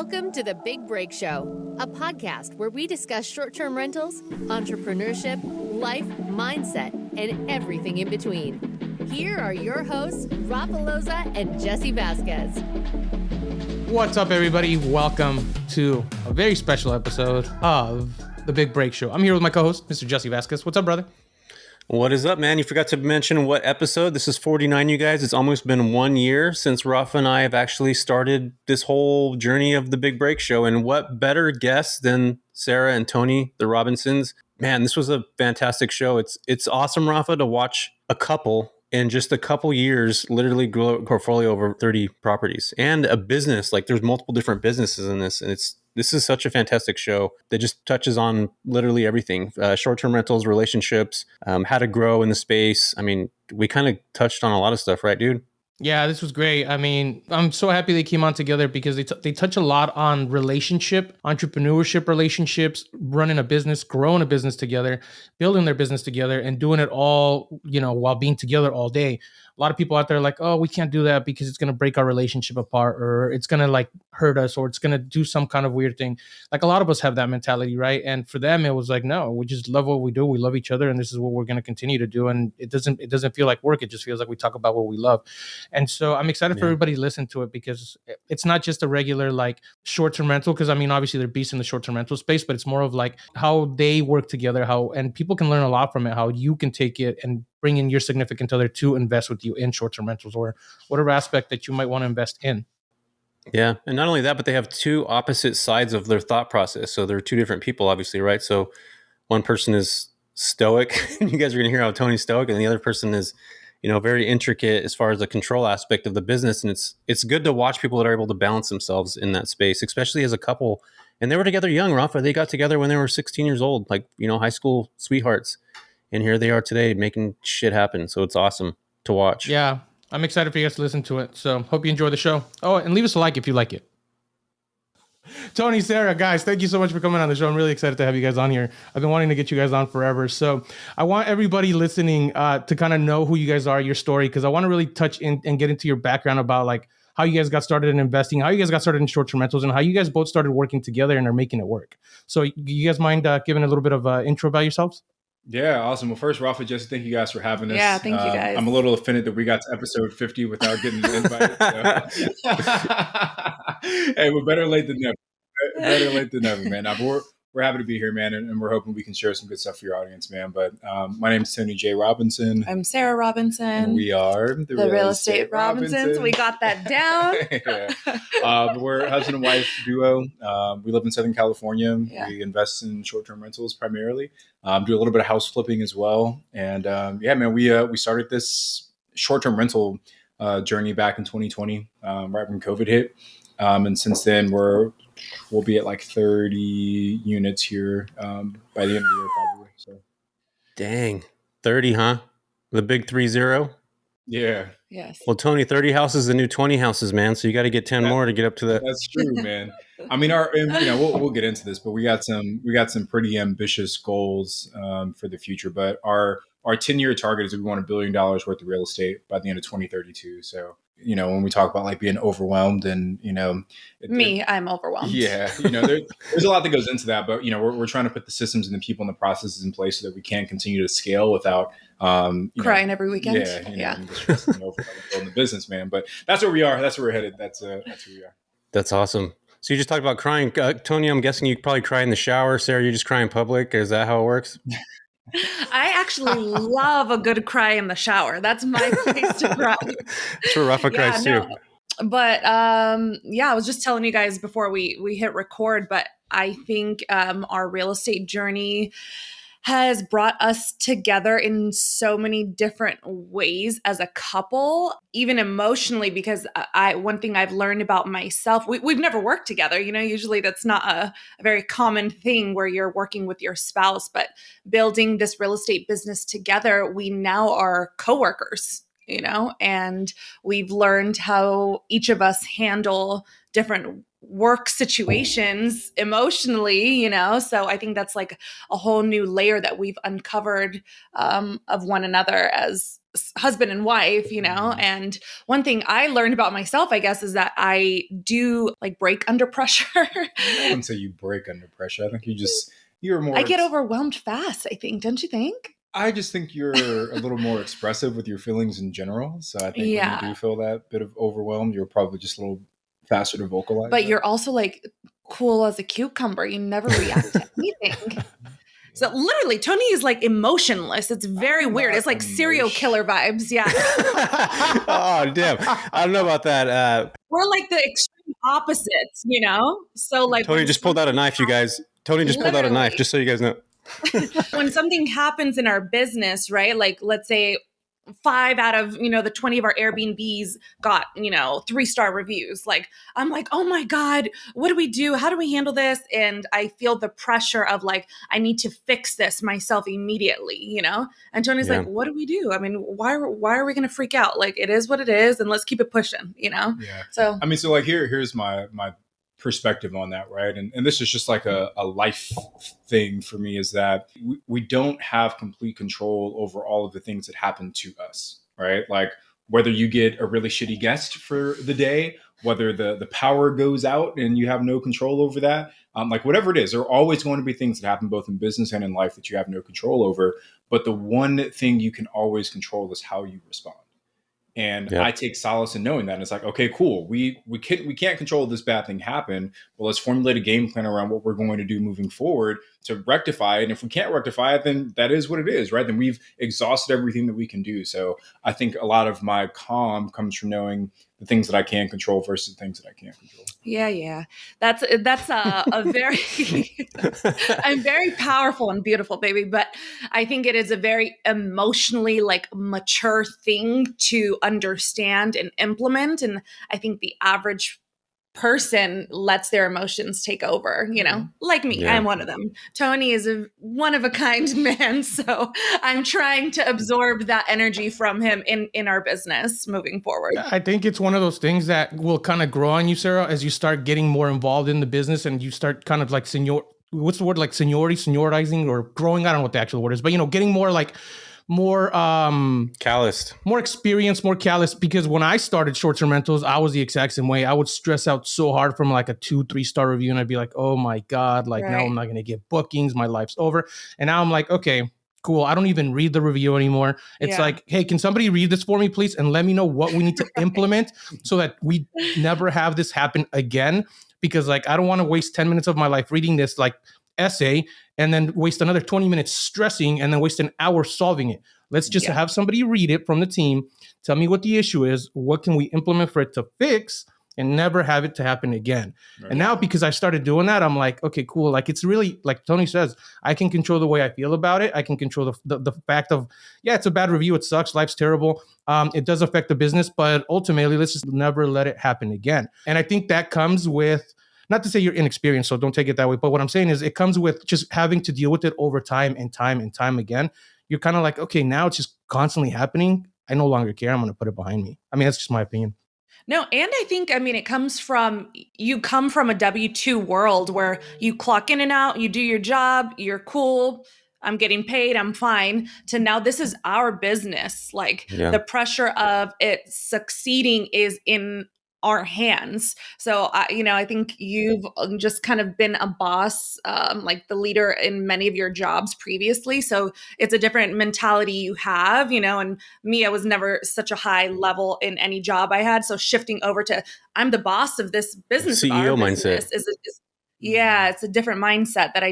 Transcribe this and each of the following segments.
Welcome to The Big Break Show, a podcast where we discuss short-term rentals, entrepreneurship, life, mindset, and everything in between. Here are your hosts, Rafa Loza and Jesse Vasquez. What's up, everybody? Welcome to a very special episode of The Big Break Show. I'm here with my co-host, Mr. Jesse Vasquez. What's up, brother? What is up, man? You forgot to mention what episode. This is 49, you guys. It's almost been 1 year since Rafa and I have actually started this whole journey of the Big Break Show. And what better guests than Sara and Tony, the Robinsons? Man, this was a fantastic show. It's awesome, Rafa, to watch a couple in just a couple years literally grow a portfolio over 30 properties and a business. Like, there's multiple different businesses in this, and this is such a fantastic show that just touches on literally everything. Short-term rentals, relationships, how to grow in the space. I mean, we kind of touched on a lot of stuff, right, dude? Yeah, this was great. I mean, I'm so happy they came on together because they touch a lot on relationship, entrepreneurship relationships, running a business, growing a business together, building their business together, and doing it all, while being together all day. A lot of people out there are like, oh, we can't do that because it's going to break our relationship apart, or it's going to hurt us, or it's going to do some kind of weird thing. Like, a lot of us have that mentality, right? And for them, it was like, no, we just love what we do. We love each other, and this is what we're going to continue to do. And it doesn't feel like work. It just feels like we talk about what we love. And so I'm excited for everybody to listen to it, because it's not just a regular short-term rental. Because I mean, obviously they're beasts in the short-term rental space, but it's more of like how they work together, and people can learn a lot from it, how you can take it and bring in your significant other to invest with you in short-term rentals or whatever aspect that you might want to invest in. Yeah. And not only that, but they have two opposite sides of their thought process. So they're two different people, obviously, right? So one person is stoic, and you guys are going to hear how Tony's stoic, and the other person is, very intricate as far as the control aspect of the business. And it's good to watch people that are able to balance themselves in that space, especially as a couple. And they were together young, Rafa. They got together when they were 16 years old, high school sweethearts. And here they are today making shit happen. So it's awesome to watch. Yeah, I'm excited for you guys to listen to it. So hope you enjoy the show. Oh, and leave us a like if you like it. Tony, Sara, guys, thank you so much for coming on the show. I'm really excited to have you guys on here. I've been wanting to get you guys on forever. So I want everybody listening to kind of know who you guys are, your story, because I want to really touch in and get into your background about how you guys got started in investing, how you guys got started in short-term rentals, and how you guys both started working together and are making it work. So you guys mind giving a little bit of intro about yourselves? Yeah, awesome. Well, first, Rafa, Jesse, thank you guys for having us. Yeah, thank you guys. I'm a little offended that we got to episode 50 without getting invited. So. Hey, we're better late than never. Better late than never, man. We're happy to be here, man, and we're hoping we can share some good stuff for your audience, man. But my name is Tony J. Robinson. I'm Sara Robinson. And we are the Real Estate Robinsons. We got that down. But we're a husband and wife duo. We live in Southern California. Yeah. We invest in short-term rentals primarily. Do a little bit of house flipping as well. And man, we started this short-term rental journey back in 2020, right when COVID hit. And since then, we'll be at 30 units here by the end of the year, probably. So, Dang, 30, huh? The big 30. Yeah. Yes. Well, Tony, 30 houses, the new 20 houses, man. So you got to get 10 more to get up to that. That's true, man. I mean, we'll get into this, but we got some pretty ambitious goals for the future. But our 10-year target is that we want $1 billion worth of real estate by the end of 2032. So, when we talk about being overwhelmed and, I'm overwhelmed. Yeah. There's a lot that goes into that, but, we're trying to put the systems and the people and the processes in place so that we can continue to scale without crying every weekend. Yeah. And just building the business, man. But that's where we are. That's where we're headed. That's where we are. That's awesome. So you just talked about crying. Tony, I'm guessing you probably cry in the shower. Sara, you just cry in public. Is that how it works? I actually love a good cry in the shower. That's my place to cry. That's where Rafa cries too. But I was just telling you guys before we hit record, but I think our real estate journey has brought us together in so many different ways as a couple, even emotionally, because one thing I've learned about myself, we've never worked together. Usually that's not a very common thing where you're working with your spouse, but building this real estate business together, we now are coworkers, and we've learned how each of us handle different work situations emotionally, you know? So I think that's like a whole new layer that we've uncovered of one another as husband and wife, you know? And one thing I learned about myself, I guess, is that I do like break under pressure. I wouldn't say you break under pressure. I think you're more. I get overwhelmed fast, I think. Don't you think? I just think you're a little more expressive with your feelings in general. So I think when you do feel that bit of overwhelm, you're probably just a little faster to vocalize. But you're also like cool as a cucumber. You never react to anything. So literally, Tony is like emotionless. It's very weird. It's like serial killer vibes. Yeah. Oh, damn. I don't know about that. We're like the extreme opposites, you know? So like Tony just pulled out a knife, you guys. Tony just pulled out a knife, just so you guys know. When something happens in our business, right? Like let's say 5 out of, the 20 of our Airbnbs got, 3-star reviews. Like, I'm like, oh my God, what do we do? How do we handle this? And I feel the pressure of like, I need to fix this myself immediately, And Tony's like, what do we do? I mean, why are we going to freak out? Like, it is what it is. And let's keep it pushing, Yeah. So, I mean, so like here's my perspective on that, right? And this is just like a life thing for me, is that we don't have complete control over all of the things that happen to us, right? Like whether you get a really shitty guest for the day, whether the power goes out and you have no control over that, like whatever it is, there are always going to be things that happen both in business and in life that you have no control over. But the one thing you can always control is how you respond. And I take solace in knowing that. And it's like, okay, cool. We can't control this bad thing happen. Well, let's formulate a game plan around what we're going to do moving forward to rectify it. And if we can't rectify it, then that is what it is, right? Then we've exhausted everything that we can do. So I think a lot of my calm comes from knowing the things that I can control versus the things that I can't control. Yeah. That's a very, I'm very powerful and beautiful, baby. But I think it is a very emotionally like mature thing to understand and implement. And I think the average person lets their emotions take over, like me. I'm one of them. Tony is a one of a kind man. So I'm trying to absorb that energy from him in our business moving forward. I think it's one of those things that will kind of grow on you, Sarah, as you start getting more involved in the business and you start kind of like what's the word? Like seniorizing or growing. I don't know what the actual word is, but getting more like more calloused, more experienced, more callous. Because when I started short-term rentals, I was the exact same way. I would stress out so hard from like a 2-3-star review, and I'd be like, oh my God, like now I'm not going to get bookings. My life's over. And now I'm like, okay, cool. I don't even read the review anymore. It's like, hey, can somebody read this for me, please? And let me know what we need to implement so that we never have this happen again. Because like, I don't want to waste 10 minutes of my life reading this like essay and then waste another 20 minutes stressing and then waste an hour solving it. Let's just have somebody read it from the team. Tell me what the issue is. What can we implement for it to fix and never have it to happen again? Right. And now because I started doing that, I'm like, okay, cool. Like it's really, like Tony says, I can control the way I feel about it. I can control the fact of, it's a bad review. It sucks. Life's terrible. It does affect the business, but ultimately let's just never let it happen again. And I think that comes with, not to say you're inexperienced, so don't take it that way. But what I'm saying is it comes with just having to deal with it over time and time again. You're kind of like, okay, now it's just constantly happening. I no longer care. I'm going to put it behind me. I mean, that's just my opinion. No, and I think, it comes from, you come from a W-2 world where you clock in and out, you do your job, you're cool, I'm getting paid, I'm fine, to now this is our business. Like the pressure of it succeeding is in our hands. So, I think you've just kind of been a boss, like the leader in many of your jobs previously. So it's a different mentality you have, and me, I was never such a high level in any job I had. So shifting over to, I'm the boss of this business. CEO mindset. It's a different mindset that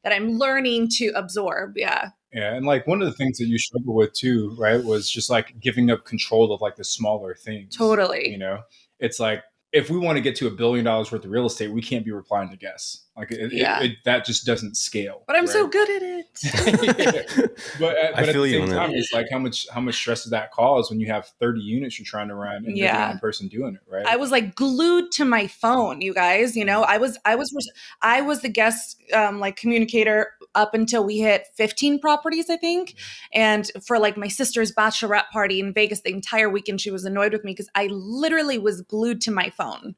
that I'm learning to absorb. Yeah. Yeah. And like one of the things that you struggle with too, right, was just like giving up control of like the smaller things. Totally. It's like, if we want to get to $1 billion worth of real estate, we can't be replying to guests. Like that just doesn't scale. But I'm so good at it. But at the same time, it's like how much stress does that cause when you have 30 units you're trying to run and you're the only person doing it, right? I was like glued to my phone, you guys. I was the guest like communicator up until we hit 15 properties, I think. And for like my sister's bachelorette party in Vegas, the entire weekend she was annoyed with me because I literally was glued to my phone.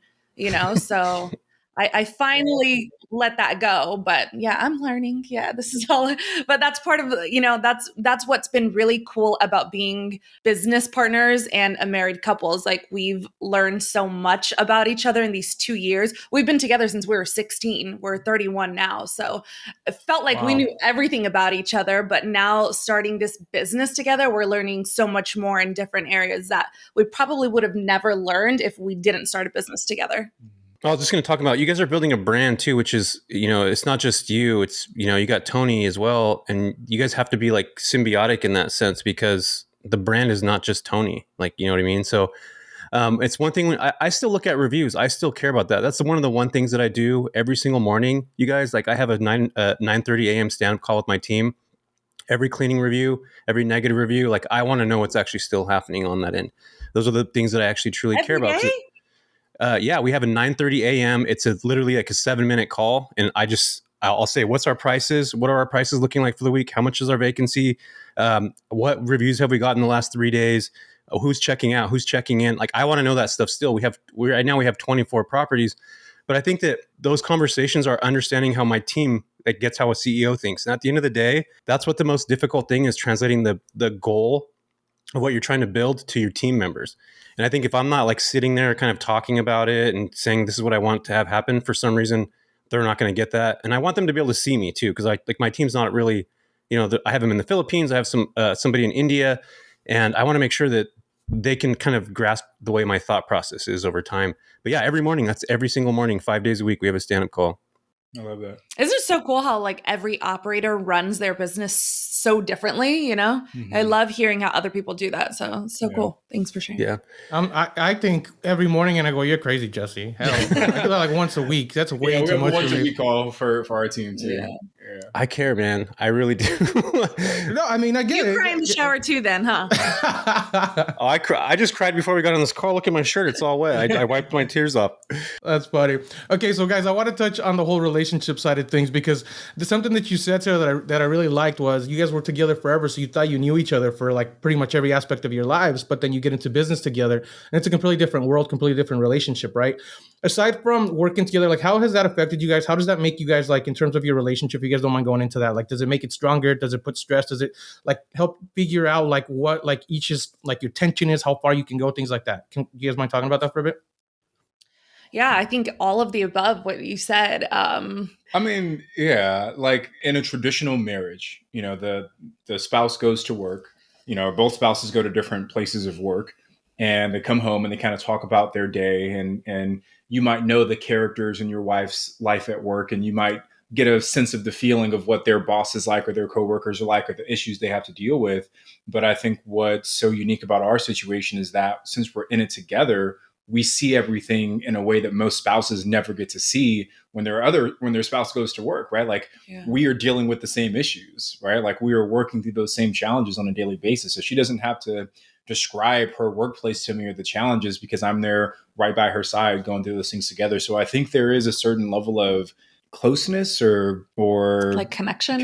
So I finally let that go, but yeah, I'm learning. Yeah, this is all, but that's part of, that's what's been really cool about being business partners and a married couple is like, we've learned so much about each other in these 2 years. We've been together since we were 16. We're 31 now. So it felt like we knew everything about each other, but now starting this business together, we're learning so much more in different areas that we probably would have never learned if we didn't start a business together. I was just going to talk about, you guys are building a brand too, which is, it's not just you, it's, you got Tony as well. And you guys have to be like symbiotic in that sense because the brand is not just Tony, like, you know what I mean? So it's one thing when I still look at reviews. I still care about that. That's one of the one things that I do every single morning. You guys, like I have a 9:30 a.m. stand-up call with my team. Every cleaning review, every negative review, like I want to know what's actually still happening on that end. Those are the things that I actually truly care about. Yeah, we have a 9:30 a.m. It's literally like a 7-minute call. And I'll say, what's our prices? What are our prices looking like for the week? How much is our vacancy? What reviews have we got in the last 3 days? Who's checking out? Who's checking in? Like, I want to know that stuff still. Right now we have 24 properties, but I think that those conversations are understanding how my team gets how a CEO thinks. And at the end of the day, that's what the most difficult thing is, translating the goal of what you're trying to build to your team members. And I think if I'm not like sitting there kind of talking about it and saying, this is what I want to have happen, for some reason, they're not going to get that. And I want them to be able to see me too. Cause my team's not really, I have them in the Philippines. I have somebody in India, and I want to make sure that they can kind of grasp the way my thought process is over time. But yeah, that's every single morning, 5 days a week, we have a stand-up call. I love that. Isn't it so cool how like every operator runs their business so differently, Mm-hmm. I love hearing how other people do that. So cool. Thanks for sharing. Yeah. I think every morning, and I go, you're crazy, Jesse. Hell, I do that like once a week. That's way too much. Once a week call for our team too. Yeah. I care, man. I really do. No, I mean, I get it. You cry in the shower too then, huh? Oh, I just cried before we got on this call. Look at my shirt. It's all wet. I wiped my tears off. That's funny. Okay, so guys, I want to touch on the whole relationship side of things, because there's something that you said, Sarah, that I really liked was you guys were together forever, so you thought you knew each other for like pretty much every aspect of your lives, but then you get into business together, and it's a completely different world, completely different relationship, right? Aside from working together, like how has that affected you guys? How does that make you guys, like in terms of your relationship, if you guys don't mind going into that? Like, does it make it stronger? Does it put stress? Does it like help figure out like what like each is like your tension is, how far you can go, things like that? Can you guys mind talking about that for a bit? Yeah, I think all of the above, what you said. I mean, yeah, like in a traditional marriage, the spouse goes to work, both spouses go to different places of work, and they come home and they kind of talk about their day, and you might know the characters in your wife's life at work, and you might get a sense of the feeling of what their boss is like or their coworkers are like or the issues they have to deal with. But I think what's so unique about our situation is that since we're in it together, we see everything in a way that most spouses never get to see when their spouse goes to work, right? Like we are dealing with the same issues, right? Like we are working through those same challenges on a daily basis. So she doesn't have to describe her workplace to me or the challenges, because I'm there right by her side going through those things together. So I think there is a certain level of closeness or like connection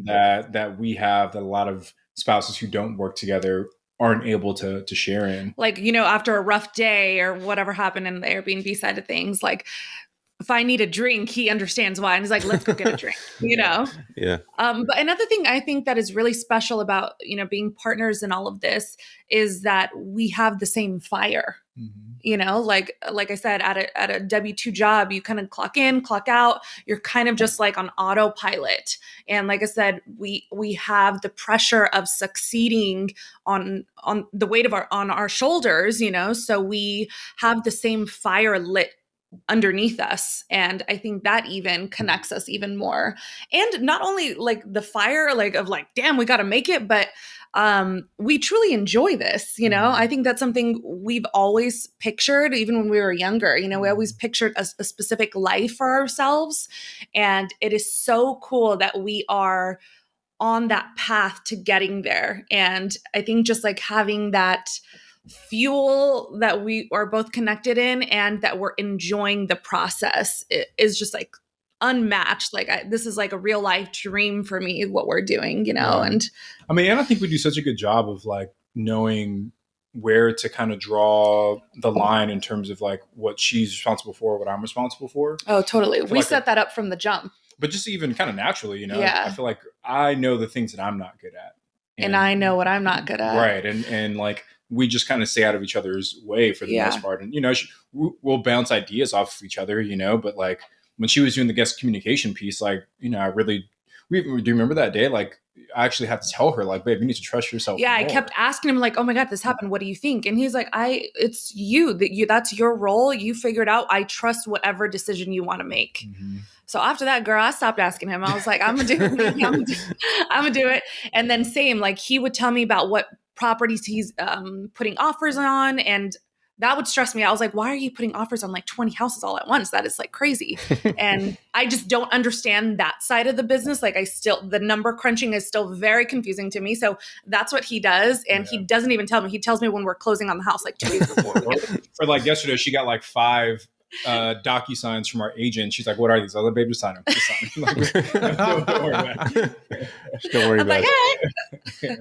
that we have that a lot of spouses who don't work together aren't able to share in. Like, after a rough day or whatever happened in the Airbnb side of things, like if I need a drink, he understands why. And he's like, let's go get a drink, Yeah. But another thing I think that is really special about, being partners in all of this is that we have the same fire. Like I said, at a W-2 job, you kind of clock in, clock out. You're kind of just like on autopilot. And like I said, we have the pressure of succeeding on the weight of our shoulders, so we have the same fire lit underneath us. And I think that even connects us even more. And not only like the fire, like of like, damn, we got to make it, but we truly enjoy this. I think that's something we've always pictured, even when we were younger. We always pictured a specific life for ourselves. And it is so cool that we are on that path to getting there. And I think just like having that fuel that we are both connected in and that we're enjoying the process is just like unmatched. Like this is like a real life dream for me, what we're doing, And I mean, and I think we do such a good job of like knowing where to kind of draw the line in terms of like what she's responsible for, what I'm responsible for. Oh, totally. We like set that up from the jump. But just even kind of naturally, you know, Yeah. I feel like I know the things that I'm not good at. And I know what I'm not good at. Right. And like, we just kind of stay out of each other's way for the most part. And, you know, we'll bounce ideas off of each other, you know, but like when she was doing the guest communication piece, like, you know, do you remember that day? Like, I actually had to tell her, like, babe, you need to trust yourself. Yeah, more. I kept asking him, like, oh my God, this happened. What do you think? And he's like, it's that's your role. You figure it out. I trust whatever decision you want to make. Mm-hmm. So after that, girl, I stopped asking him. I was like, I'm gonna do it. I'm gonna do it. And then same, like he would tell me about what properties he's putting offers on, and that would stress me out. I was like, why are you putting offers on like 20 houses all at once? That is like crazy. And I just don't understand that side of the business. Like the number crunching is still very confusing to me. So that's what he does. And he doesn't even tell me. He tells me when we're closing on the house, like 2 days before. Or like yesterday, she got like 5 docu-signs from our agent. She's like, what are these? Other baby, just sign them. Just sign them. Like, don't worry about it. Don't worry I'm about like, it. hey.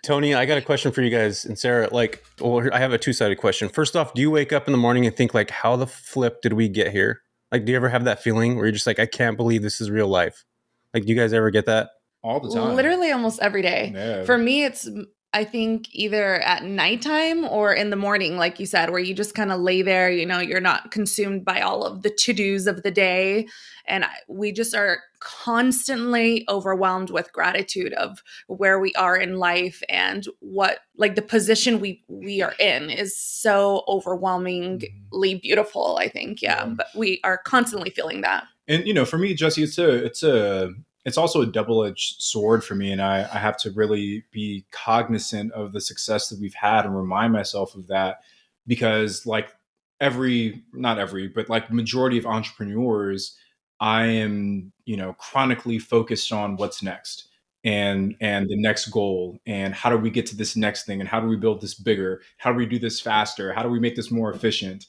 Tony, I got a question for you guys. And Sarah, like, well, I have a 2-sided question. First off, do you wake up in the morning and think like, how the flip did we get here? Like, do you ever have that feeling where you're just like, I can't believe this is real life? Like, do you guys ever get that? All the time. Literally almost every day. Yeah. For me, it's, I think, either at nighttime or in the morning, like you said, where you just kind of lay there, you know, you're not consumed by all of the to-dos of the day. And we just are constantly overwhelmed with gratitude of where we are in life, and what, like, the position we are in is so overwhelmingly beautiful, I think. Yeah. But we are constantly feeling that. And, you know, for me, Jesse, it's also a double-edged sword for me. And I have to really be cognizant of the success that we've had and remind myself of that, because like not every, but like majority of entrepreneurs, I am, you know, chronically focused on what's next and the next goal, and how do we get to this next thing, and how do we build this bigger? How do we do this faster? How do we make this more efficient?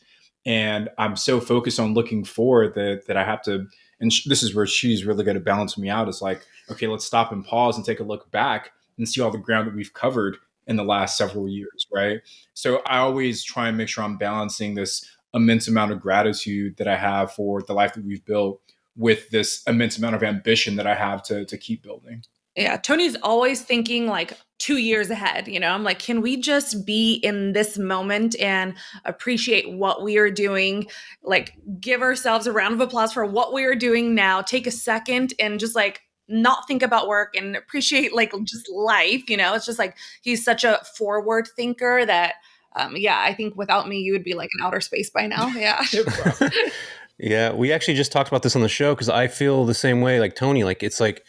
And I'm so focused on looking forward that I have to, and this is where she's really good at balancing me out. It's like, okay, let's stop and pause and take a look back and see all the ground that we've covered in the last several years, right? So I always try and make sure I'm balancing this immense amount of gratitude that I have for the life that we've built with this immense amount of ambition that I have to keep building. Yeah, Tony's always thinking like 2 years ahead. You know, I'm like, can we just be in this moment and appreciate what we are doing? Like, give ourselves a round of applause for what we are doing now. Take a second and just like not think about work and appreciate like just life. You know, it's just like he's such a forward thinker that, I think without me, you would be like in outer space by now. Yeah. Yeah, we actually just talked about this on the show, because I feel the same way like Tony. Like, it's like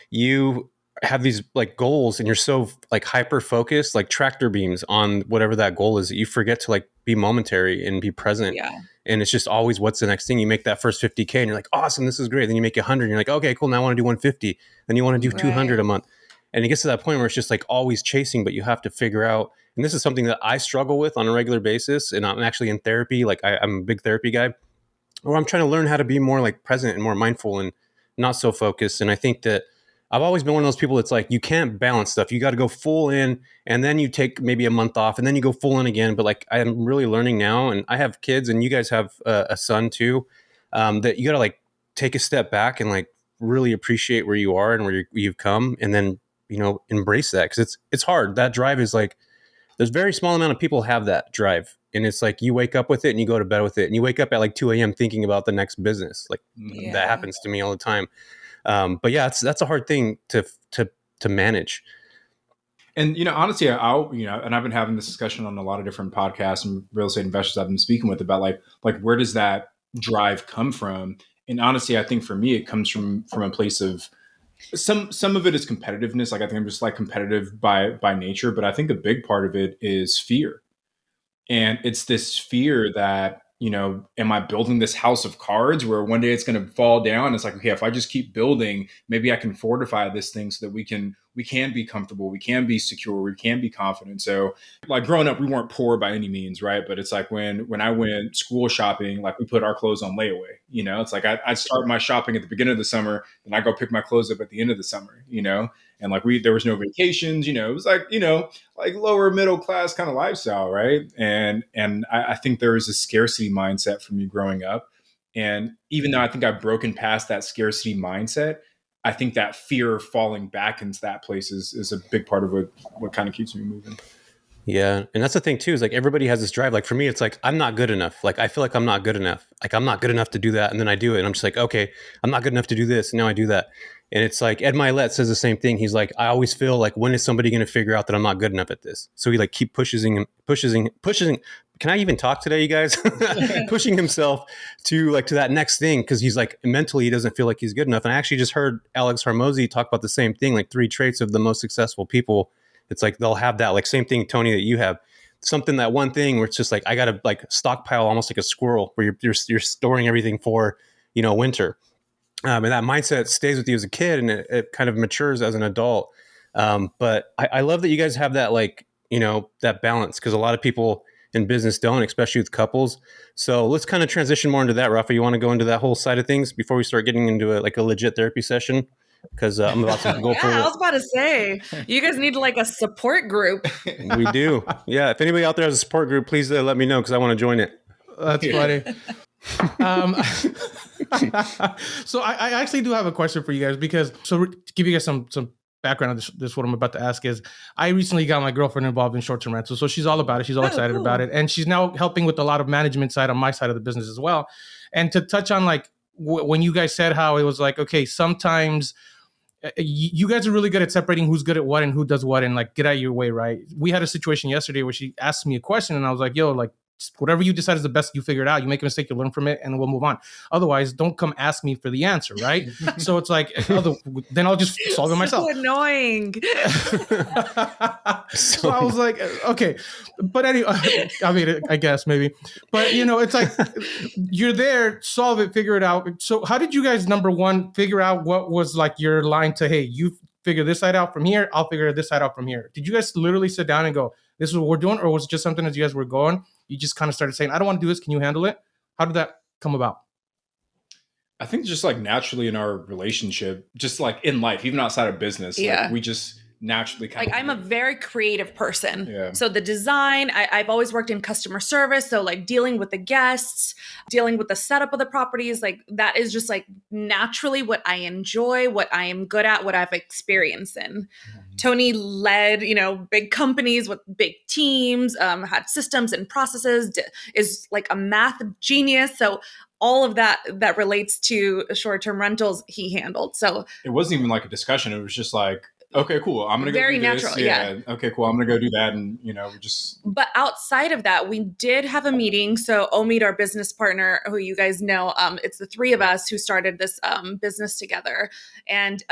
you have these like goals and you're so like hyper focused, like tractor beams on whatever that goal is, that you forget to like be momentary and be present. Yeah. And it's just always, what's the next thing? You make that first 50K and you're like, awesome, this is great. Then you make 100 and you're like, okay, cool. Now I want to do 150. Then you want to do 200 a month. And it gets to that point where it's just like always chasing, but you have to figure out, and this is something that I struggle with on a regular basis. And I'm actually in therapy. Like I'm a big therapy guy, where I'm trying to learn how to be more like present and more mindful and not so focused. And I think that I've always been one of those people that's like, you can't balance stuff. You got to go full in, and then you take maybe a month off, and then you go full in again. But like, I'm really learning now, and I have kids, and you guys have a son too, that you got to like take a step back and like really appreciate where you are and where you've come, and then, you know, embrace that, because it's hard. That drive is like, there's very small amount of people have that drive. And it's like, you wake up with it and you go to bed with it, and you wake up at like 2 a.m. thinking about the next business. Like that happens to me all the time. But yeah, that's a hard thing to manage. And, you know, honestly, and I've been having this discussion on a lot of different podcasts and real estate investors I've been speaking with about like where does that drive come from? And honestly, I think for me, it comes from a place of some of it is competitiveness. Like I think I'm just like competitive by nature, but I think a big part of it is fear. And it's this fear that, you know, am I building this house of cards where one day it's going to fall down? It's like, okay, if I just keep building, maybe I can fortify this thing so that we can we can be comfortable, we can be secure, we can be confident. So like growing up, we weren't poor by any means, right? But it's like when I went school shopping, like we put our clothes on layaway, it's like I'd start my shopping at the beginning of the summer, and I go pick my clothes up at the end of the summer, and like there was no vacations, it was like, like lower middle class kind of lifestyle, right? And I think there is a scarcity mindset for me growing up. And even though I think I've broken past that scarcity mindset, I think that fear of falling back into that place is a big part of what kind of keeps me moving. Yeah. And that's the thing too, is like everybody has this drive. Like for me, it's like, I'm not good enough. Like, I feel like I'm not good enough. Like, I'm not good enough to do that. And then I do it. And I'm just like, okay, I'm not good enough to do this. And now I do that. And it's like, Ed Milet says the same thing. He's like, I always feel like, when is somebody going to figure out that I'm not good enough at this? So he like keep pushing. Can I even talk today, you guys? Pushing himself to that next thing. Cause he's like, mentally, he doesn't feel like he's good enough. And I actually just heard Alex Hormozy talk about the same thing, like 3 traits of the most successful people. It's like, they'll have that like same thing, Tony, that you have. Something, that one thing where it's just like, I got to like stockpile almost like a squirrel, where you're storing everything for, winter. And that mindset stays with you as a kid, and it kind of matures as an adult. But I love that you guys have that, like, that balance, because a lot of people in business don't, especially with couples. So let's kind of transition more into that. Rafa, you want to go into that whole side of things before we start getting into a legit therapy session? Because I'm about to go for I was about to say, you guys need like a support group. We do. Yeah. If anybody out there has a support group, please let me know, because I want to join it. That's funny. So I actually do have a question for you guys, because to give you guys some background on this what I'm about to ask is, I recently got my girlfriend involved in short-term rentals. So she's all about it. She's all excited about it. And she's now helping with a lot of management side on my side of the business as well. And to touch on like when you guys said how it was like, okay, sometimes you guys are really good at separating who's good at what and who does what, and like get out of your way, right? We had a situation yesterday where she asked me a question, and I was like, yo, like, whatever you decide is the best, you figure it out. You make a mistake, you learn from it, and we'll move on. Otherwise, don't come ask me for the answer, right? So it's like, then I'll just solve it myself. So annoying. So I was like, okay. But anyway, I mean, I guess maybe. But, it's like, you're there, solve it, figure it out. So how did you guys, number one, figure out what was like your line to, hey, you figure this side out from here, I'll figure this side out from here? Did you guys literally sit down and go, this is what we're doing? Or was it just something as you guys were going, you just kind of started saying, I don't want to do this, can you handle it? How did that come about? I think just like naturally in our relationship, just like in life, even outside of business, like we just naturally kind of I'm a very creative person. Yeah. So the design, I've always worked in customer service. So like dealing with the guests, dealing with the setup of the properties, like that is just like naturally what I enjoy, what I am good at, what I've experienced in. Tony led, big companies with big teams, had systems and processes, is like a math genius. So all of that relates to short-term rentals he handled. So it wasn't even like a discussion. It was just like, okay, cool. I'm going to go very do natural. this. Yeah. Okay, cool. I'm going to go do that. And, we just. But outside of that, we did have a meeting. So Omid, our business partner, who you guys know, it's the 3 of us who started this business together. And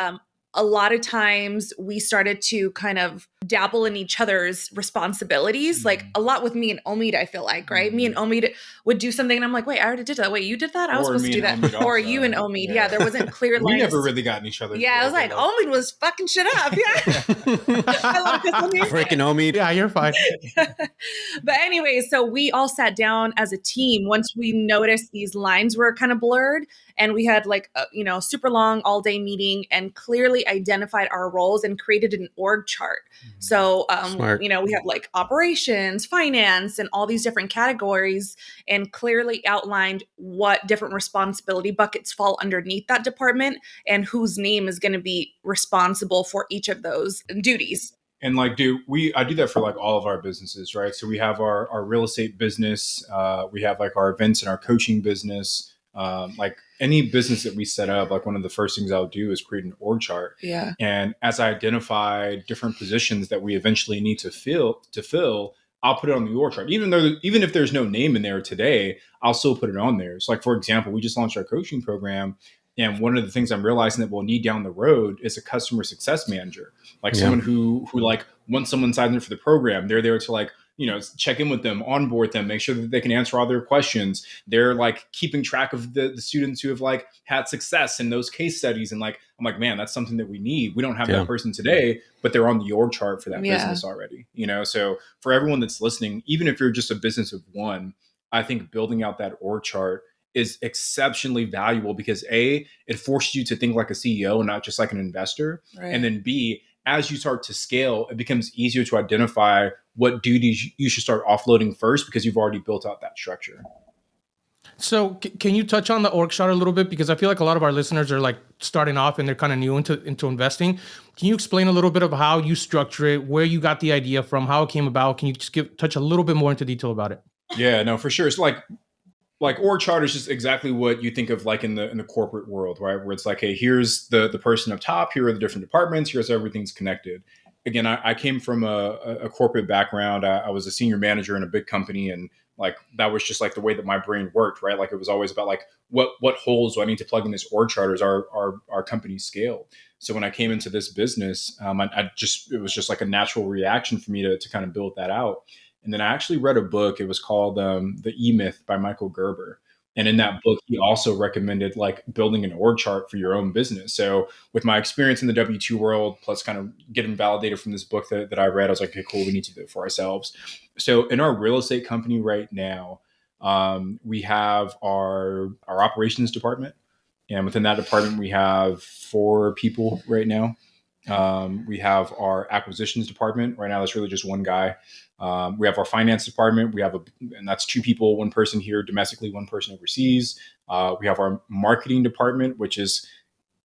a lot of times we started to kind of dabble in each other's responsibilities, like a lot with me and Omid, I feel like, right? Me and Omid would do something and I'm like, wait, I already did that. Wait, you did that? I was supposed to do that. Or you and Omid. Yeah, there wasn't clear lines. We never really got in each other. Yeah, I was like, Omid was fucking shit up. Yeah. I love this Omid. Freaking Omid. Yeah, you're fine. But anyway, so we all sat down as a team once we noticed these lines were kind of blurred, and we had like a super long all day meeting and clearly identified our roles and created an org chart. So, we have like operations, finance, and all these different categories, and clearly outlined what different responsibility buckets fall underneath that department and whose name is going to be responsible for each of those duties. And like, I do that for like all of our businesses, right? So we have our real estate business. We have like our events and our coaching business. Like any business that we set up, like one of the first things I'll do is create an org chart. Yeah. And as I identify different positions that we eventually need to fill, I'll put it on the org chart. Even if there's no name in there today, I'll still put it on there. So like, for example, we just launched our coaching program. And one of the things I'm realizing that we'll need down the road is a customer success manager, like someone who like once someone signs in for the program, they're there to like check in with them, onboard them, make sure that they can answer all their questions. They're like keeping track of the students who have like had success in those case studies. And like, I'm like, man, that's something that we need. We don't have that person today, but they're on the org chart for that business already, So for everyone that's listening, even if you're just a business of one, I think building out that org chart is exceptionally valuable because A, it forces you to think like a CEO and not just like an investor. Right. And then B, as you start to scale, it becomes easier to identify what duties you should start offloading first because you've already built out that structure. So can you touch on the org chart a little bit? Because I feel like a lot of our listeners are like starting off and they're kind of new into investing. Can you explain a little bit of how you structure it, where you got the idea from, how it came about? Can you just touch a little bit more into detail about it? Yeah, no, for sure. It's like org chart is just exactly what you think of like in the corporate world, right? Where it's like, hey, here's the person up top, here are the different departments, here's everything's connected. Again, I came from a corporate background. I was a senior manager in a big company, and like that was just like the way that my brain worked, right? Like it was always about like what holes do I need to plug in this org chart as our company scale. So when I came into this business, it was just like a natural reaction for me to kind of build that out. And then I actually read a book. It was called The E-Myth by Michael Gerber. And in that book, he also recommended like building an org chart for your own business. So with my experience in the W-2 world, plus kind of getting validated from this book that I read, I was like, okay, cool, we need to do it for ourselves. So in our real estate company right now, we have our operations department. And within that department, we have 4 people right now. We have our acquisitions department. Right now, that's really just one guy. We have our finance department. And that's 2 people, one person here domestically, one person overseas. We have our marketing department, which is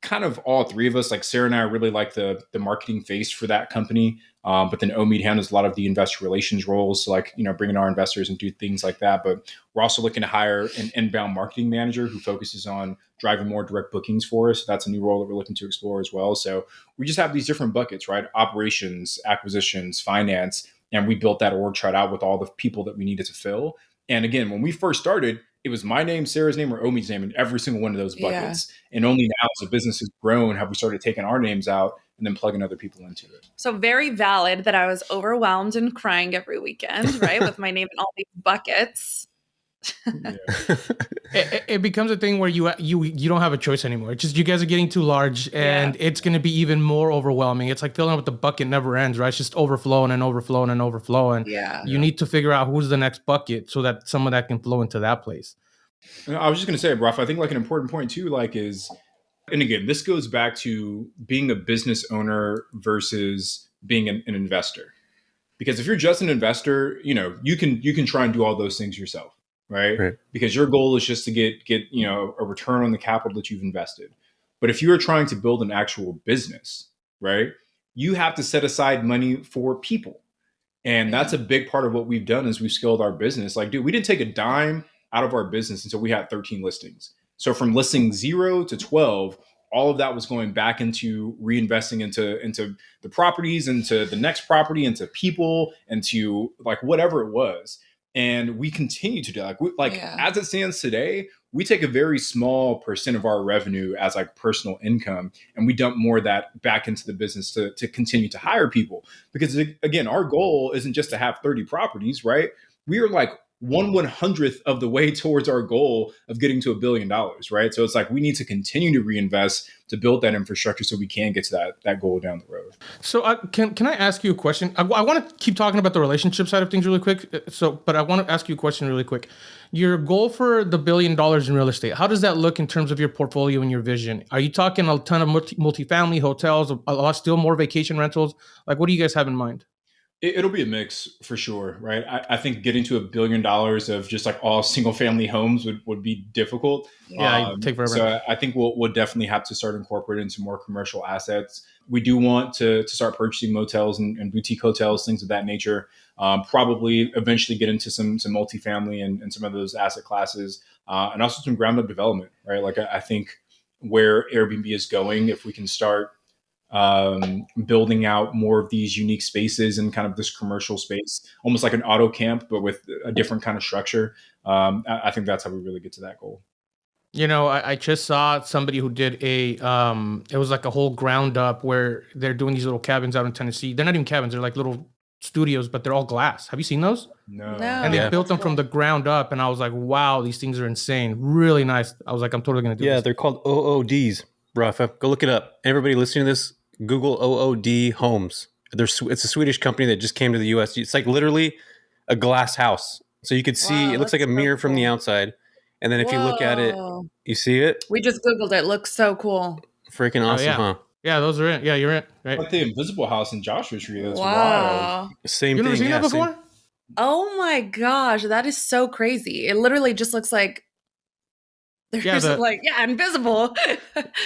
kind of all 3 of us. Like Sarah and I are really like the marketing face for that company. But then Omid handles a lot of the investor relations roles. So like, bringing our investors and do things like that. But we're also looking to hire an inbound marketing manager who focuses on driving more direct bookings for us. That's a new role that we're looking to explore as well. So we just have these different buckets, right? Operations, acquisitions, finance. And we built that org chart out with all the people that we needed to fill. And again, when we first started, it was my name, Sarah's name, or Omid's name in every single one of those buckets. Yeah. And only now, as the business has grown, have we started taking our names out and then plugging other people into it. So very valid that I was overwhelmed and crying every weekend, right? With my name in all these buckets. It becomes a thing where you don't have a choice anymore. It's just you guys are getting too large, and it's going to be even more overwhelming. It's like filling up the bucket never ends, right? It's just overflowing and overflowing and overflowing. You need to figure out who's the next bucket so that some of that can flow into that place. I was just going to say, Raf, I think like an important point too, like is, and again, this goes back to being a business owner versus being an investor. Because if you're just an investor, you can try and do all those things yourself. Right? Because your goal is just to get a return on the capital that you've invested. But if you are trying to build an actual business, right, you have to set aside money for people. And that's a big part of what we've done as we've scaled our business. Like, dude, we didn't take a dime out of our business until we had 13 listings. So from listing 0 to 12, all of that was going back into reinvesting into the properties, into the next property, into people, into like whatever it was. And we continue to do as it stands today, we take a very small percent of our revenue as like personal income, and we dump more of that back into the business to continue to hire people. Because again, our goal isn't just to have 30 properties, right? We are like 1/100th of the way towards our goal of getting to $1 billion, right? So it's like we need to continue to reinvest to build that infrastructure so we can get to that goal down the road. So can I ask you a question? I want to keep talking about the relationship side of things really quick. But I want to ask you a question really quick. Your goal for the $1 billion in real estate, how does that look in terms of your portfolio and your vision? Are you talking a ton of multifamily hotels, a lot still more vacation rentals? Like, what do you guys have in mind? It'll be a mix for sure, right? I think getting to $1 billion of just like all single family homes would be difficult. Yeah, take forever. So I think we'll definitely have to start incorporating some more commercial assets. We do want to start purchasing motels and boutique hotels, things of that nature. Probably eventually get into some multifamily and some of those asset classes, and also some ground up development, right? Like I think where Airbnb is going, if we can start building out more of these unique spaces and kind of this commercial space, almost like an auto camp, but with a different kind of structure. I think that's how we really get to that goal. I just saw somebody who did it was like a whole ground up where they're doing these little cabins out in Tennessee. They're not even cabins. They're like little studios, but they're all glass. Have you seen those? No. No. And they Yeah. built them from the ground up, and I was like, wow, these things are insane. Really nice. I was like, I'm totally gonna do Yeah, this. they're called OODs, Rafa. Go look it up. Everybody listening to this, Google OOD Homes. It's a Swedish company that just came to the US. It's like literally a glass house. So you could see, Wow, it looks like a that's so mirror from the cool. outside. And then if you look at it, Whoa. you see it? We just Googled it. Looks so cool. Freaking Oh awesome, yeah, huh? yeah, those are it. Yeah, you're it. Right. Like the invisible house in Joshua Tree. That's wild. Wow. Same You never thing. seen Yeah, that same. before? Oh my gosh, that is so crazy. It literally just looks like there's invisible.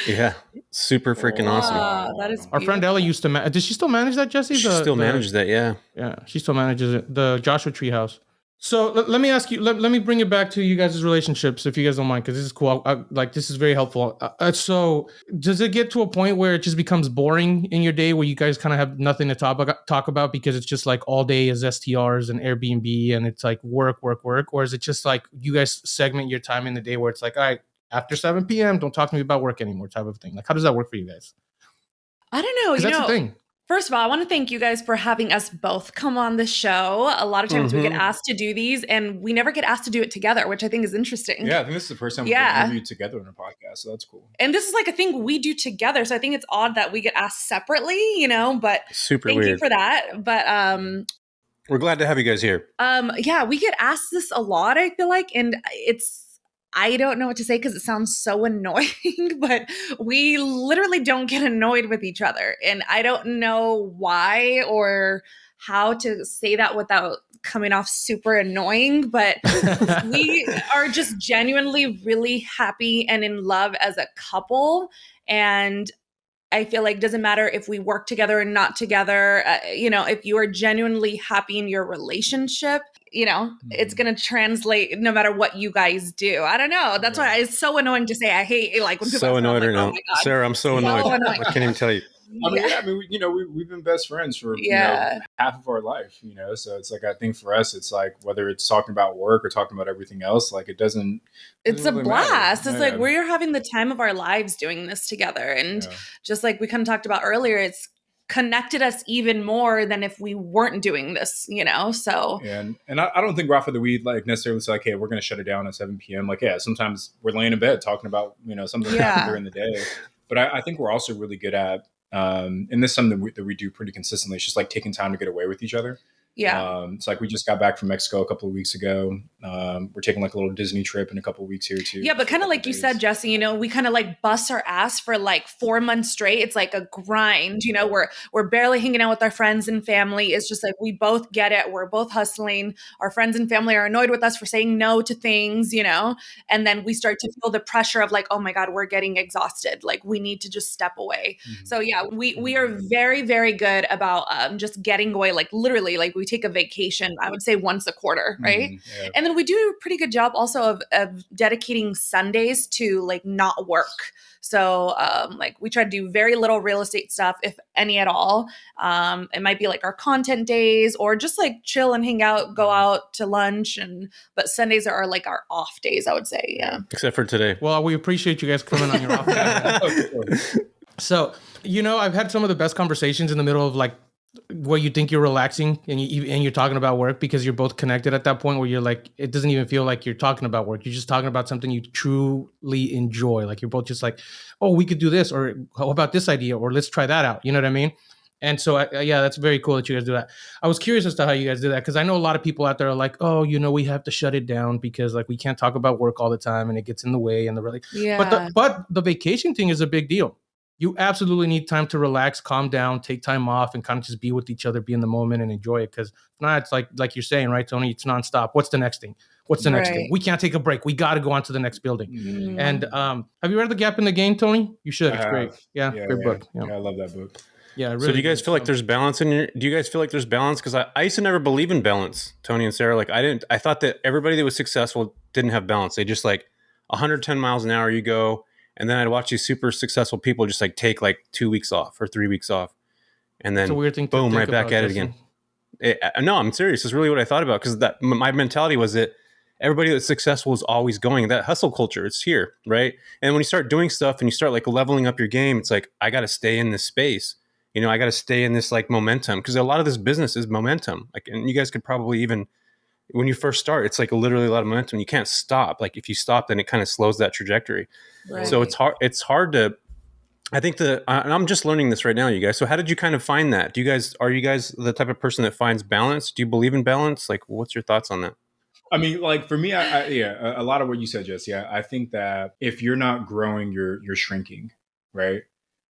Yeah, super freaking awesome. Wow, that is Our friend Ellie used to. Does she still manage that, Jesse? She still manages that, yeah. Yeah, she still manages it. The Joshua Tree house. So let me ask you. Let me bring it back to you guys' relationships, if you guys don't mind, because this is cool. Like this is very helpful. So does it get to a point where it just becomes boring in your day, where you guys kind of have nothing to talk about because it's just like all day is STRs and Airbnb and it's like work, or is it just like you guys segment your time in the day where it's like, all right, after 7 p.m., don't talk to me about work anymore, type of thing? Like, how does that work for you guys? I don't know. Because that's the thing. First of all, I want to thank you guys for having us both come on the show. A lot of times we get Mhm. asked to do these and we never get asked to do it together, which I think is interesting. Yeah, I think this is the first time we've Yeah. interviewed together on a podcast, so that's cool. And this is like a thing we do together. So I think it's odd that we get asked separately, but Super thank you weird. for that. But We're glad to have you guys here. yeah, we get asked this a lot, I feel like, and I don't know what to say because it sounds so annoying, but we literally don't get annoyed with each other. And I don't know why or how to say that without coming off super annoying, but we are just genuinely really happy and in love as a couple. And I feel like it doesn't matter if we work together or not together. If you are genuinely happy in your relationship, it's going to translate no matter what you guys do. I don't know. That's why it's so annoying to say. I hate like when people So ask me, I'm annoyed like, right oh now. my God. Sarah, I'm so So annoyed. annoying. I can't even tell you. I mean, we've been best friends for Yeah. half of our life, so it's like, I think for us, it's like whether it's talking about work or talking about everything else, like it doesn't It's a really blast. matter. It's like we're having the time of our lives doing this together. And Yeah. just like we kind of talked about earlier, it's connected us even more than if we weren't doing this, so. And I don't think, Rafa, that we like necessarily say like, hey, we're going to shut it down at 7 p.m. Like, yeah, sometimes we're laying in bed talking about, something that happened during the day. But I think we're also really good at, and this is something that we do pretty consistently. It's just like taking time to get away with each other. Yeah. It's like we just got back from Mexico a couple of weeks ago. We're taking like a little Disney trip in a couple of weeks here too. Yeah, but kind of like you said, Jesse, we kind of like bust our ass for like 4 months straight. It's like a grind, we're barely hanging out with our friends and family. It's just like we both get it. We're both hustling. Our friends and family are annoyed with us for saying no to things, and then we start to feel the pressure of like, oh my God, we're getting exhausted. Like we need to just step away. Mm-hmm. So yeah, we are very, very good about just getting away. Like literally, like we take a vacation, I would say once a quarter, right? Yeah. And then we do a pretty good job also of dedicating Sundays to like not work. So like we try to do very little real estate stuff, if any at all. It might be like our content days or just like chill and hang out, go out to lunch. But Sundays are like our off days, I would say. Yeah. Except for today. Well, we appreciate you guys coming on your off day. So, I've had some of the best conversations in the middle of like where you think you're relaxing and you're talking about work because you're both connected at that point where you're like, it doesn't even feel like you're talking about work. You're just talking about something you truly enjoy. Like you're both just like, oh, we could do this, or how about this idea, or let's try that out. You know what I mean? And so, yeah, that's very cool that you guys do that. I was curious as to how you guys do that because I know a lot of people out there are like, oh, we have to shut it down because like we can't talk about work all the time and it gets in the way and Yeah. But the vacation thing is a big deal. You absolutely need time to relax, calm down, take time off, and kind of just be with each other, be in the moment, and enjoy it. Because if not, it's like you're saying, right, Tony? It's nonstop. What's the next thing? What's the next thing? We can't take a break. We got to go on to the next building. Mm. And have you read The Gap in the Game, Tony? You should. It's great. Yeah, great book. Yeah, I love that book. Yeah, really. So do you guys feel like there's balance in your? Do you guys feel like there's balance? Because I used to never believe in balance, Tony and Sarah. Like I thought that everybody that was successful didn't have balance. They just like 110 miles an hour you go. And then I'd watch these super successful people just like take like 2 weeks off or 3 weeks off. And then it's a weird thing to boom, think right back about, at it again. No, I'm serious. It's really what I thought about because that my mentality was that everybody that's successful is always going. That hustle culture, it's here, right? And when you start doing stuff and you start like leveling up your game, it's like, I got to stay in this space. I got to stay in this like momentum, because a lot of this business is momentum. Like, and you guys could probably even, when you first start, it's like literally a lot of momentum. You can't stop. Like if you stop, then it kind of slows that trajectory. Right. So it's hard to, I think and I'm just learning this right now, you guys. So how did you kind of find that? Are you guys the type of person that finds balance? Do you believe in balance? Like, what's your thoughts on that? I mean, like for me, yeah, a lot of what you said, Jess. Yeah, I think that if you're not growing, you're shrinking, right?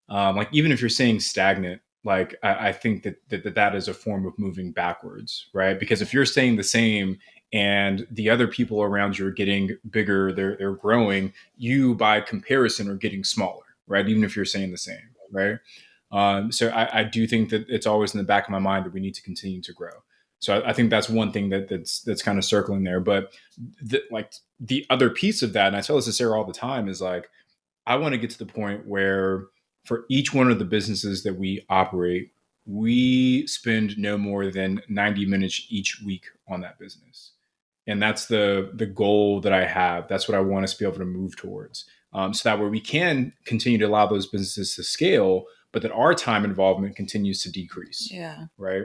Like even if you're staying stagnant, like I think that is a form of moving backwards, right? Because if you're staying the same and the other people around you are getting bigger, they're growing, you by comparison are getting smaller, right? Even if you're staying the same, right? So I do think that it's always in the back of my mind that we need to continue to grow. So I think that's one thing that's kind of circling there. But like the other piece of that, and I tell this to Sarah all the time, is like I want to get to the point where for each one of the businesses that we operate, we spend no more than 90 minutes each week on that business. And that's the goal that I have. That's what I want us to be able to move towards. So that way we can continue to allow those businesses to scale, but that our time involvement continues to decrease. Yeah. Right.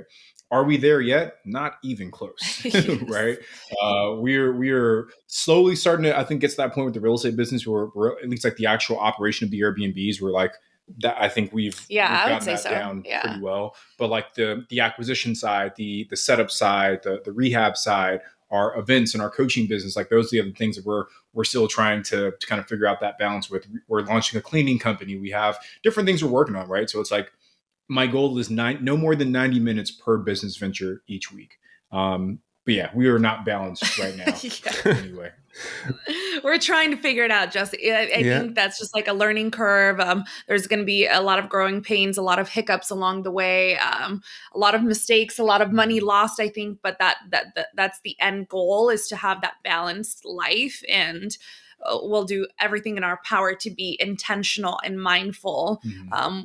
Are we there yet? Not even close. Right. We're slowly starting to, I think, get to that point with the real estate business where we're at least like the actual operation of the Airbnbs. We're like that. I think we've gotten that down pretty well. But like the acquisition side, the setup side, the rehab side, our events and our coaching business, like those are the other things that we're still trying to kind of figure out that balance with. We're launching a cleaning company. We have different things we're working on, right? So it's like my goal is no more than 90 minutes per business venture each week. But yeah, we are not balanced right now. Anyway. We're trying to figure it out, Jesse. I think that's just like a learning curve. There's going to be a lot of growing pains, a lot of hiccups along the way, a lot of mistakes, a lot of money lost, I think. But that's the end goal, is to have that balanced life, and we'll do everything in our power to be intentional and mindful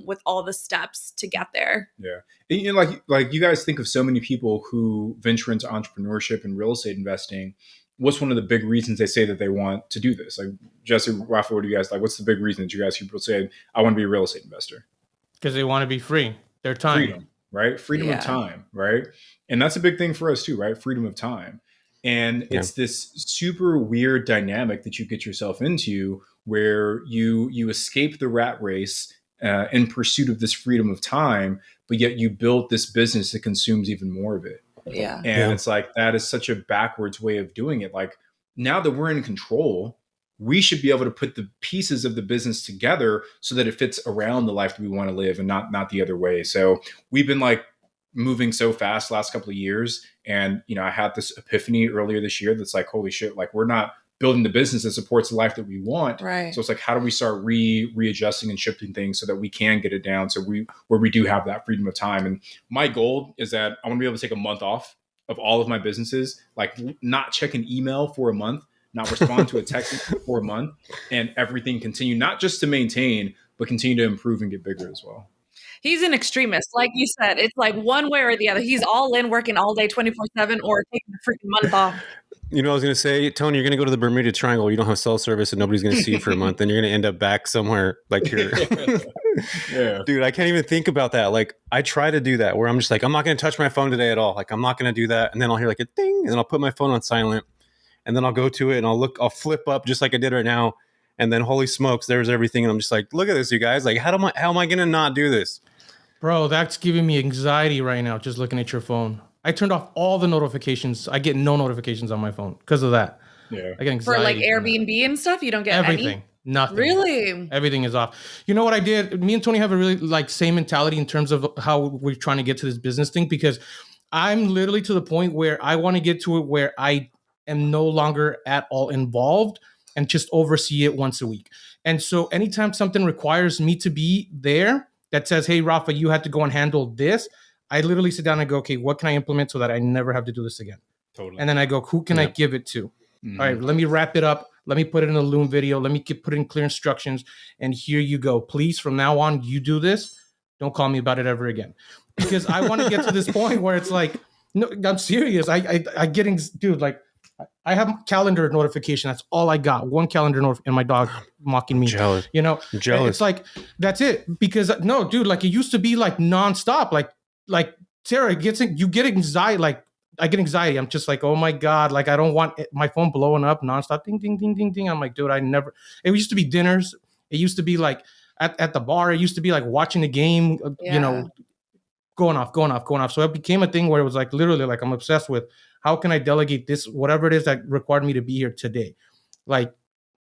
with all the steps to get there. Yeah. And, you know, like you guys think of so many people who venture into entrepreneurship and real estate investing. What's one of the big reasons they say that they want to do this? Like Jesse, Rafa, what do you guys like? What's the big reason that you guys hear people say, I want to be a real estate investor? Because they want to be free. Their time. Freedom, right? Freedom of time, right? And that's a big thing for us too, right? Freedom of time. And it's this super weird dynamic that you get yourself into where you escape the rat race in pursuit of this freedom of time, but yet you build this business that consumes even more of it. Yeah. And it's like, that is such a backwards way of doing it. Like now that we're in control, we should be able to put the pieces of the business together so that it fits around the life that we want to live and not the other way. So we've been like moving so fast last couple of years. And, you know, I had this epiphany earlier this year that's like, holy shit, like we're not building the business that supports the life that we want. Right. So it's like, how do we start readjusting and shifting things so that we can get it down where we do have that freedom of time? And my goal is that I want to be able to take a month off of all of my businesses, like not check an email for a month, not respond to a text for a month, and everything continue, not just to maintain, but continue to improve and get bigger as well. He's an extremist. Like you said, it's like one way or the other. He's all in, working all day, 24/7, or taking a freaking month off. You know, I was going to say, Tony, you're going to go to the Bermuda Triangle. You don't have cell service and nobody's going to see you for a month. And you're going to end up back somewhere like here. Yeah. Dude, I can't even think about that. Like, I try to do that where I'm just like, I'm not going to touch my phone today at all. Like, I'm not going to do that. And then I'll hear like a ding, and then I'll put my phone on silent. And then I'll go to it and I'll flip up just like I did right now. And then holy smokes, there's everything. And I'm just like, look at this, you guys. Like, how am I going to not do this? Bro, that's giving me anxiety right now, just looking at your phone. I turned off all the notifications. I get no notifications on my phone because of that. Yeah. I get anxiety. For like Airbnb and stuff, you don't get everything. any? Nothing. Really? Everything is off. You know what I did? Me and Tony have a really like same mentality in terms of how we're trying to get to this business thing, because I'm literally to the point where I want to get to it where I am no longer at all involved and just oversee it once a week. And so anytime something requires me to be there that says, hey, Rafa, you had to go and handle this, I literally sit down and go, okay, what can I implement so that I never have to do this again? Totally. And then I go, who can I give it to? All right, let me wrap it up. Let me put it in a Loom video. Let me put in clear instructions. And here you go. Please, from now on, you do this. Don't call me about it ever again. Because I want to get to this point where it's like, no, I'm serious. I getting, dude, like I have calendar notification. That's all I got. One calendar and my dog mocking me. Jealous. You know, I'm jealous. it's like, that's it. Because no, dude, like it used to be like nonstop. Like Sarah you get anxiety. Like I get anxiety. I'm just like, oh my God, like I don't want my phone blowing up nonstop. Ding, ding, ding, ding, ding. I'm like, dude, it used to be dinners. It used to be like at the bar. It used to be like watching the game, you know, going off. So it became a thing where it was like literally like I'm obsessed with how can I delegate this, whatever it is that required me to be here today. Like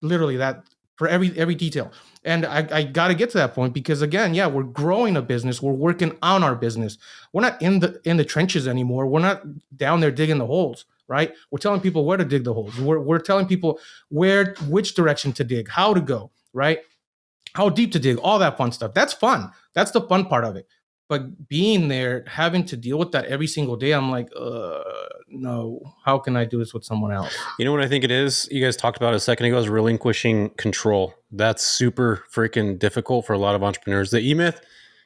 literally that for every detail. And I got to get to that point because again, yeah, we're growing a business. We're working on our business. We're not in the trenches anymore. We're not down there digging the holes, right? We're telling people where to dig the holes. We're telling people which direction to dig, how to go, right? How deep to dig, all that fun stuff. That's fun. That's the fun part of it. But being there, having to deal with that every single day, I'm like, no, how can I do this with someone else? You know what I think it is? You guys talked about it a second ago, is relinquishing control. That's super freaking difficult for a lot of entrepreneurs. The E-Myth,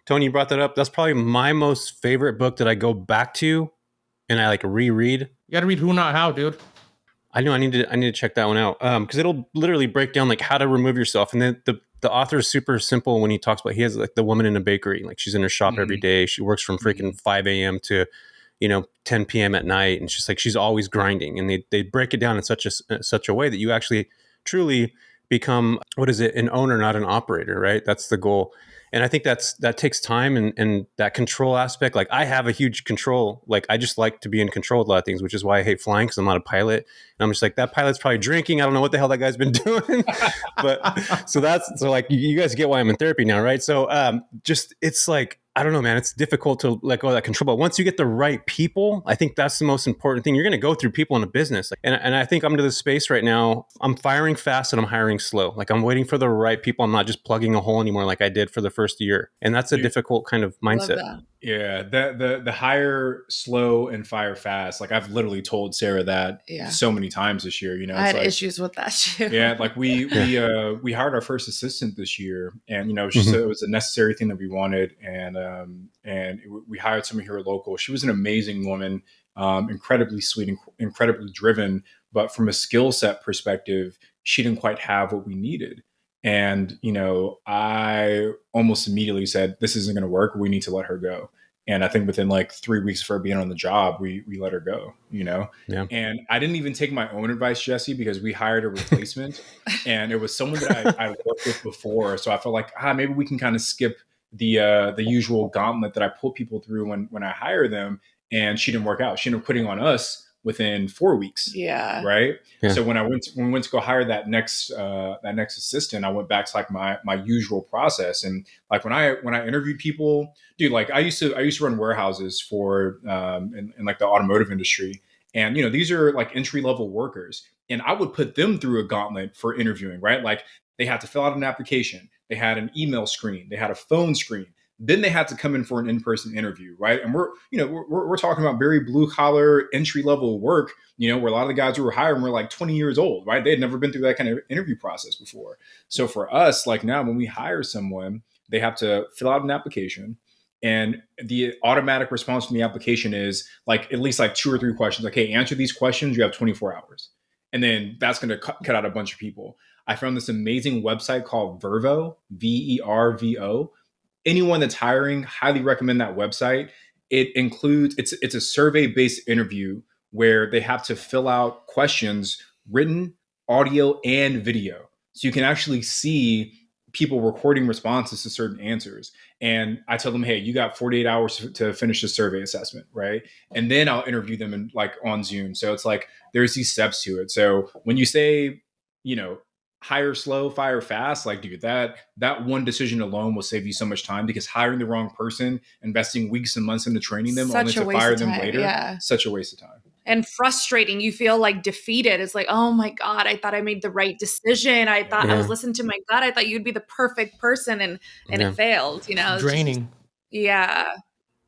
Tony, you brought that up. That's probably my most favorite book that I go back to and I like reread. You got to read Who Not How, dude. I know I need to check that one out because it'll literally break down like how to remove yourself. And then the author is super simple when he talks about, he has like the woman in a bakery, like she's in her shop every day. She works from freaking 5 a.m. to, 10 p.m. at night. And she's like, she's always grinding. And they break it down in such a way that you actually truly become, an owner, not an operator, right? That's the goal. And I think that takes time and that control aspect. Like I have a huge control. Like I just like to be in control of a lot of things, which is why I hate flying because I'm not a pilot. And I'm just like, that pilot's probably drinking. I don't know what the hell that guy's been doing. But so like you guys get why I'm in therapy now, right? So it's like, I don't know, man, it's difficult to let go of that control. But once you get the right people, I think that's the most important thing. You're going to go through people in a business. And I think I'm to this space right now. I'm firing fast and I'm hiring slow. Like I'm waiting for the right people. I'm not just plugging a hole anymore like I did for the first year. And that's a difficult kind of mindset. Yeah, the hire slow and fire fast. Like I've literally told Sarah that so many times this year. I had issues with that too. Yeah, like we hired our first assistant this year, and it was just it was a necessary thing that we wanted, and we hired someone here local. She was an amazing woman, incredibly sweet, incredibly driven, but from a skill set perspective, she didn't quite have what we needed. And, I almost immediately said, this isn't going to work. We need to let her go. And I think within like 3 weeks of her being on the job, we let her go, Yeah. And I didn't even take my own advice, Jesse, because we hired a replacement and it was someone that I worked with before. So I felt like, maybe we can kind of skip the usual gauntlet that I put people through when I hire them. And she didn't work out. She ended up quitting on us within 4 weeks. Yeah. Right. Yeah. So when we went to go hire that next assistant, I went back to like my usual process. And like when I interviewed people, dude, like I used to run warehouses for in like the automotive industry. And, these are like entry level workers. And I would put them through a gauntlet for interviewing, right? Like they had to fill out an application. They had an email screen. They had a phone screen. Then they had to come in for an in-person interview, right? And we're talking about very blue collar entry level work, where a lot of the guys who were hiring were like 20 years old, right? They had never been through that kind of interview process before. So for us, like now when we hire someone, they have to fill out an application, and the automatic response from the application is like at least like 2 or 3 questions. Like, hey, answer these questions. You have 24 hours. And then that's going to cut out a bunch of people. I found this amazing website called Vervo, Vervo. Anyone that's hiring, highly recommend that website. It includes, it's a survey-based interview where they have to fill out questions, written, audio, and video. So you can actually see people recording responses to certain answers. And I tell them, hey, you got 48 hours to finish the survey assessment, right? And then I'll interview them on Zoom. So it's like, there's these steps to it. So when you say, hire slow, fire fast, like dude, that one decision alone will save you so much time, because hiring the wrong person, investing weeks and months into training them only to fire them later, such a waste of time. And frustrating. You feel like defeated. It's like, oh my God, I thought I made the right decision. I thought I was listening to my gut. I thought you'd be the perfect person, and it failed, Draining. Yeah.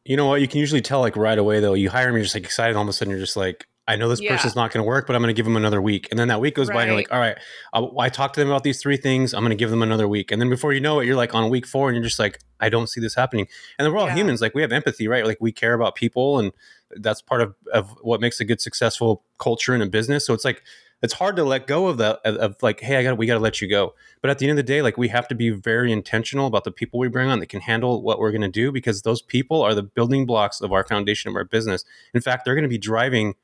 You know what? You can usually tell like right away though. You hire them, you're just like excited. All of a sudden you're just like, I know this person's not going to work, but I'm going to give them another week. And then that week goes by and you're like, all right, I talked to them about these 3 things. I'm going to give them another week. And then before you know it, you're like on week 4 and you're just like, I don't see this happening. And then we're all humans. Like we have empathy, right? Like we care about people, and That's part of what makes a good, successful culture in a business. So it's like, it's hard to let go of that, of like, hey, we got to let you go. But at the end of the day, like, we have to be very intentional about the people we bring on that can handle what we're going to do, because those people are the building blocks of our foundation of our business. In fact, they're going to be driving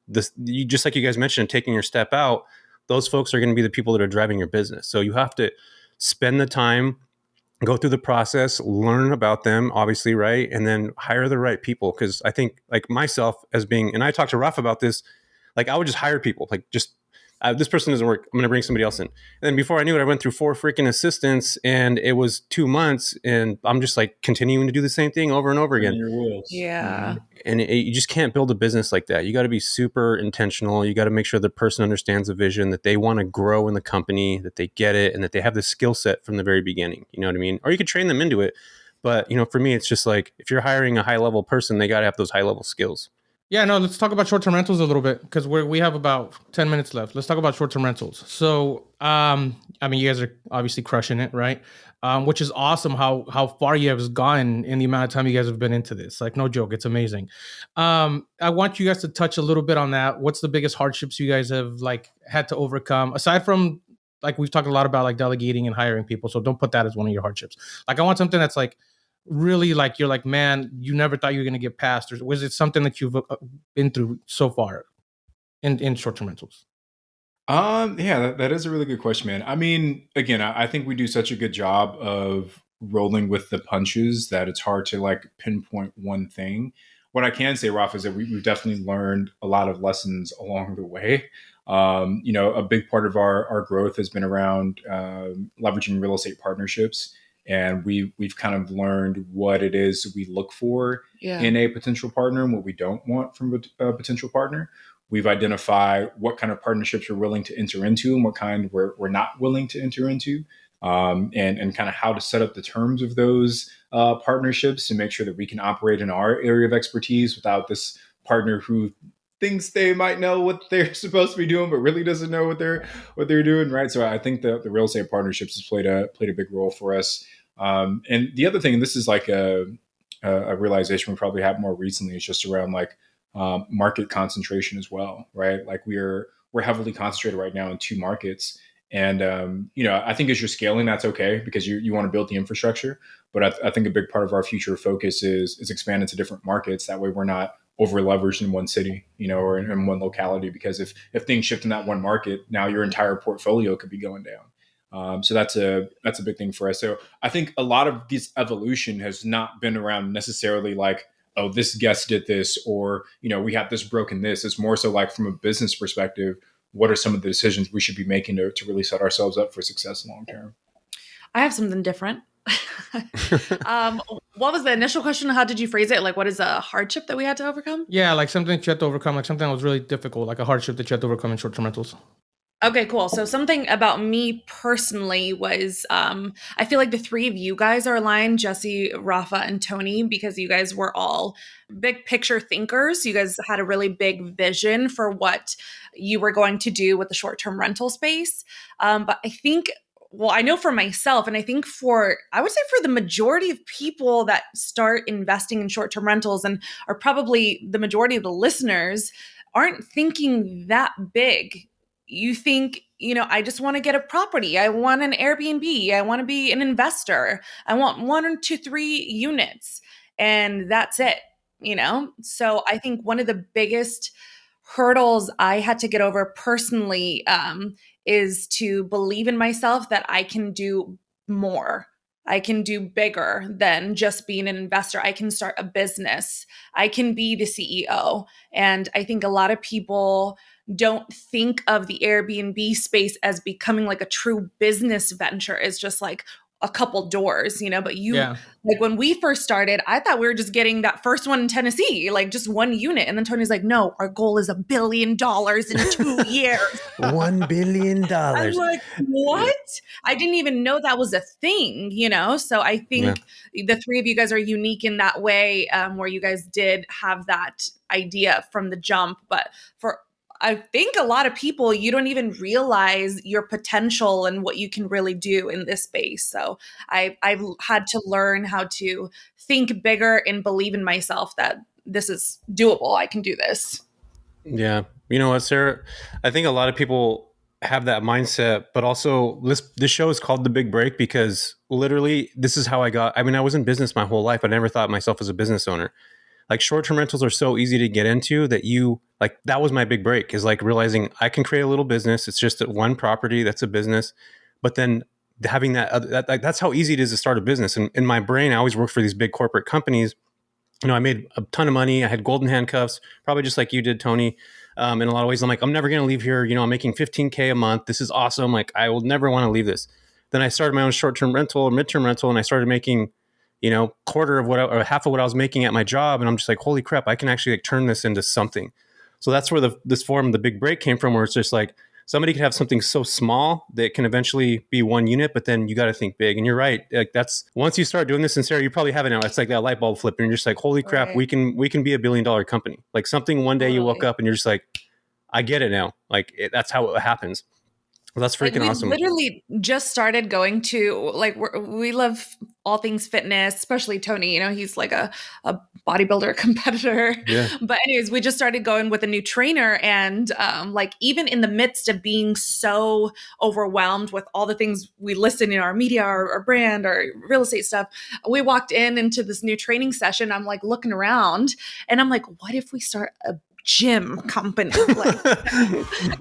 this, just like you guys mentioned, taking your step out. Those folks are going to be the people that are driving your business. So you have to spend the time, go through the process, learn about them, obviously, right? And then hire the right people. Because I think, like myself as being, and I talked to Raf about this, like I would just hire people, like just, this person doesn't work, I'm going to bring somebody else in. And then before I knew it, I went through 4 freaking assistants, and it was 2 months, and I'm just like continuing to do the same thing over and over again. Your wheels. Yeah. And you just can't build a business like that. You got to be super intentional. You got to make sure the person understands the vision, that they want to grow in the company, that they get it, and that they have the skill set from the very beginning. You know what I mean? Or you could train them into it. But, for me, it's just like, if you're hiring a high level person, they got to have those high level skills. Yeah, no, let's talk about short-term rentals a little bit, because we have about 10 minutes left. Let's talk about short-term rentals. So, I mean, you guys are obviously crushing it, right? Which is awesome how far you have gone in the amount of time you guys have been into this. Like, no joke, it's amazing. I want you guys to touch a little bit on that. What's the biggest hardships you guys have like had to overcome, aside from, like, we've talked a lot about like delegating and hiring people. So don't put that as one of your hardships. Like, I want something that's like really like, you're like, man, you never thought you were going to get past, or was it something that you've been through so far in short-term rentals? Yeah, that is a really good question, man. I mean, again, I think we do such a good job of rolling with the punches that it's hard to like pinpoint one thing. What I can say, Rafa, is that we've definitely learned a lot of lessons along the way. A big part of our growth has been around leveraging real estate partnerships, and we've kind of learned what it is we look for in a potential partner and what we don't want from a potential partner. We've identified what kind of partnerships we're willing to enter into and what kind we're not willing to enter into, and kind of how to set up the terms of those partnerships to make sure that we can operate in our area of expertise without this partner who thinks they might know what they're supposed to be doing, but really doesn't know what they're doing, right? So I think the real estate partnerships has played a big role for us. And the other thing, and this is like a realization we probably have more recently, is just around like market concentration as well, right? Like we're heavily concentrated right now in 2 markets. And, I think as you're scaling, that's okay, because you want to build the infrastructure. But I think a big part of our future focus is expanding to different markets. That way we're not over leveraged in one city, or in one locality, because if things shift in that one market, now your entire portfolio could be going down. So that's a big thing for us. So I think a lot of this evolution has not been around necessarily like, oh, this guest did this, or, we have this broken this. It's more so like, from a business perspective, what are some of the decisions we should be making to really set ourselves up for success long term? I have something different. What was the initial question? How did you phrase it? Like, what is a hardship that we had to overcome? Yeah, like something that you had to overcome, like something that was really difficult, like a hardship that you had to overcome in short-term rentals. Okay, cool. So something about me personally was, I feel like the 3 of you guys are aligned, Jesse, Rafa, and Tony, because you guys were all big picture thinkers. You guys had a really big vision for what you were going to do with the short-term rental space. But I think, well, I know for myself, and I think I would say for the majority of people that start investing in short-term rentals, and are probably the majority of the listeners, aren't thinking that big. You think, I just want to get a property. I want an Airbnb. I want to be an investor. I want 1 to 3 units, and that's it, So I think one of the biggest hurdles I had to get over personally is to believe in myself that I can do more. I can do bigger than just being an investor. I can start a business. I can be the CEO. And I think a lot of people don't think of the Airbnb space as becoming like a true business venture. It's just like a couple doors, but like when we first started, I thought we were just getting that first one in Tennessee, like just 1 unit. And then Tony's like, no, our goal is $1 billion in 2 years. $1 billion. I'm like, what? I didn't even know that was a thing, So I think the 3 of you guys are unique in that way, where you guys did have that idea from the jump. But I think a lot of people, you don't even realize your potential and what you can really do in this space. So I've had to learn how to think bigger and believe in myself that this is doable. I can do this. Yeah. You know what, Sarah? I think a lot of people have that mindset, but also this show is called The Big Break because literally this is how I was in business my whole life. I never thought of myself as a business owner. Like short-term rentals are so easy to get into that was my big break, is like realizing I can create a little business. It's just one property that's a business, but then having that's how easy it is to start a business. And in my brain, I always worked for these big corporate companies. I made a ton of money. I had golden handcuffs, probably just like you did, Tony. In a lot of ways, I'm like, I'm never going to leave here. I'm making $15K a month. This is awesome. Like, I will never want to leave this. Then I started my own short-term rental or midterm rental, and I started making, quarter of or half of what I was making at my job. And I'm just like, holy crap, I can actually turn this into something. So that's where this form, The Big Break, came from, where it's just like, somebody could have something so small that can eventually be one unit, but then you got to think big. And you're right. Like that's once you start doing this, and Sarah, you probably have it now. It's like that light bulb flip, and you're just like, holy crap, Right. we can be $1 billion company. Like something one day you woke up and you're just like, I get it now. Like that's how it happens. Well, that's freaking we awesome. literally just started going to we love all things fitness, especially Tony. He's like a bodybuilder competitor. Yeah. But anyways, we just started going with a new trainer, and even in the midst of being so overwhelmed with all the things we listed in our media, our brand, our real estate stuff, we walked into this new training session. I'm like looking around, and I'm like, what if we start a gym company? Like,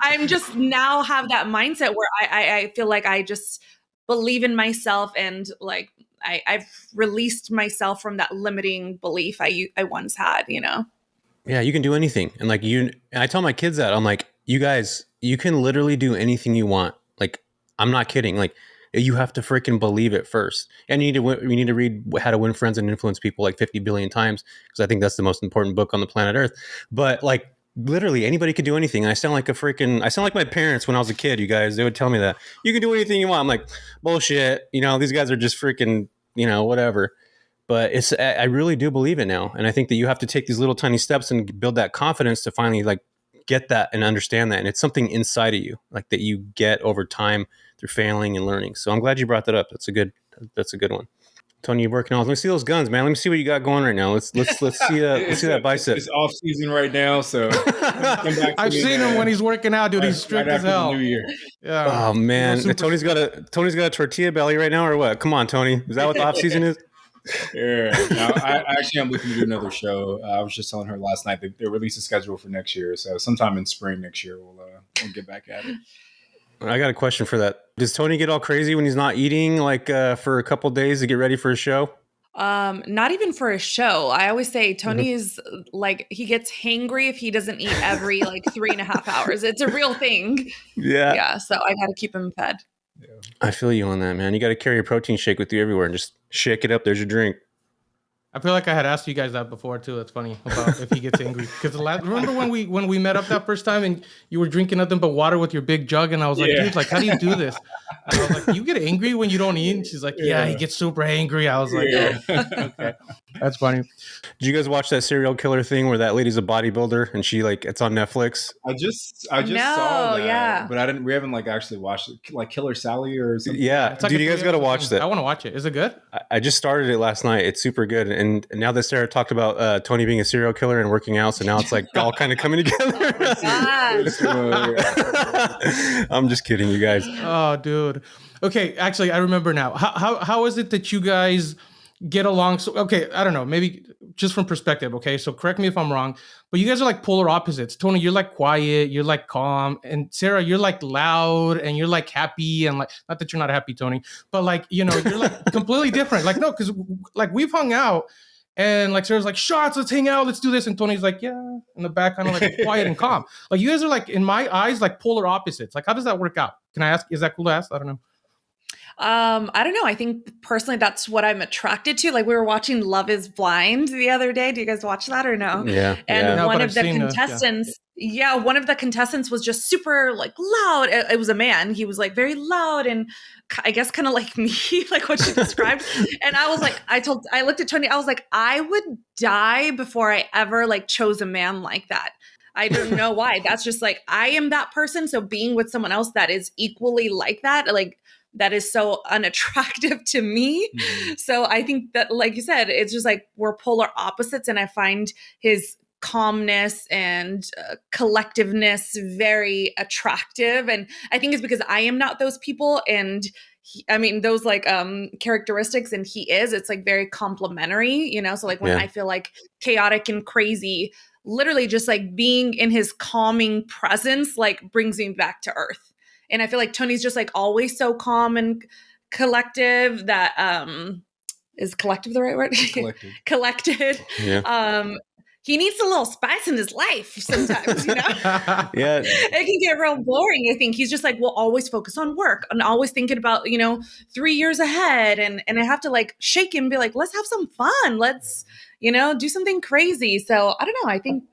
I'm just now have that mindset where I feel like I just believe in myself, and like I've released myself from that limiting belief I once had. Yeah, you can do anything. And and I tell my kids that, I'm like, you guys, you can literally do anything you want. Like, I'm not kidding. Like, you have to freaking believe it first. And you need to read How to Win Friends and Influence People like 50 billion times, because I think that's the most important book on the planet Earth. But like, literally anybody could do anything. And I sound like my parents when I was a kid, you guys. They would tell me that you can do anything you want. I'm like, bullshit. These guys are just freaking, whatever. But I really do believe it now. And I think that you have to take these little tiny steps and build that confidence to finally like get that and understand that. And it's something inside of you, like that you get over time through failing and learning. So I'm glad you brought that up. That's a good one. Tony, you're working on. Let me see those guns, man. Let me see what you got going right now. Let's see that bicep. It's off season right now, so I've seen him when he's working out, dude. He's strict as hell. The new year. Yeah. Oh man, Tony's got a tortilla belly right now, or what? Come on, Tony. Is that what the off season is? Yeah. No, I'm looking to do another show. I was just telling her last night that they released a schedule for next year, so sometime in spring next year we'll get back at it. I got a question for that. Does Tony get all crazy when he's not eating, like for a couple days to get ready for a show? Not even for a show. I always say Tony is like, he gets hangry if he doesn't eat every like 3.5 hours. It's a real thing. Yeah. So I got to keep him fed. Yeah. I feel you on that, man. You got to carry a protein shake with you everywhere and just shake it up. There's your drink. I feel like I had asked you guys that before too. That's funny about if he gets angry. Because remember when we met up that first time and you were drinking nothing but water with your big jug, and I was like, dude, like, how do you do this? And I was like, you get angry when you don't eat? And she's like, yeah, he gets super angry. I was like, okay, that's funny. Did you guys watch that serial killer thing where that lady's a bodybuilder and she it's on Netflix? I just saw that, but we haven't like actually watched it, like Killer Sally or something. Yeah, like dude, you guys got to watch that. I want to watch it. Is it good? I just started it last night. It's super good. And now that Sarah talked about Tony being a serial killer and working out, so now it's like all kind of coming together. I'm just kidding, you guys. Oh, dude. Okay, actually, I remember now. How is it that you guys get along? So, okay, I don't know. Maybe just from perspective. Okay, so correct me if I'm wrong, but you guys are like polar opposites. Tony, you're like quiet, you're like calm, and Sarah, you're like loud and you're like happy, and like, not that you're not happy, Tony, but like, you're like completely different. Like, no, because like we've hung out. And like Sarah's like, shots, let's hang out, let's do this. And Tony's like, yeah, in the back, kind of like quiet and calm. Like you guys are like, in my eyes, like polar opposites. Like, how does that work out? Can I ask? Is that cool to ask? I don't know. I don't know. I think personally that's what I'm attracted to. Like we were watching Love is Blind the other day. Do you guys watch that or no? Yeah. And one of the contestants, one of the contestants was just super like loud. It was a man. He was like very loud and I guess kind of like me, like what she described. And I was like, I looked at Tony, I was like, I would die before I ever like chose a man like that. I don't know why. That's just like, I am that person. So being with someone else that is equally like that, like that is so unattractive to me. So I think that, like you said, it's just like we're polar opposites. And I find his calmness and collectiveness very attractive. And I think it's because I am not those people. And those like characteristics, and he is, it's like very complimentary, so like when I feel like chaotic and crazy, literally just like being in his calming presence like brings me back to earth. And I feel like Tony's just like always so calm and collective. That is collective the right word? Collected. Yeah. He needs a little spice in his life sometimes, Yeah. It can get real boring. I think he's just like, we'll always focus on work and always thinking about, 3 years ahead. And I have to like shake him and be like, let's have some fun. Let's, do something crazy. So I don't know. I think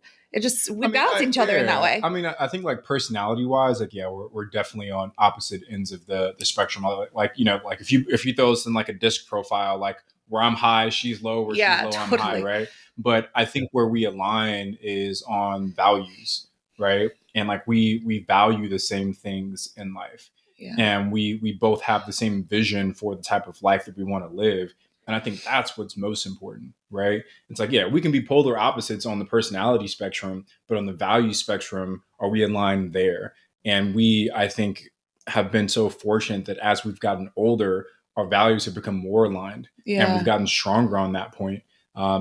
we balance each other in that way. I mean, I think like personality wise, like, we're definitely on opposite ends of the spectrum. Like, like if you throw us in like a disc profile, like where I'm high, she's low, where she's low, totally. I'm high, right? But I think where we align is on values, right? And like we value the same things in life. Yeah. And we both have the same vision for the type of life that we want to live. And I think that's what's most important, right? It's like, we can be polar opposites on the personality spectrum, but on the value spectrum, are we aligned there? And we, I think, have been so fortunate that as we've gotten older, our values have become more aligned, and we've gotten stronger on that point.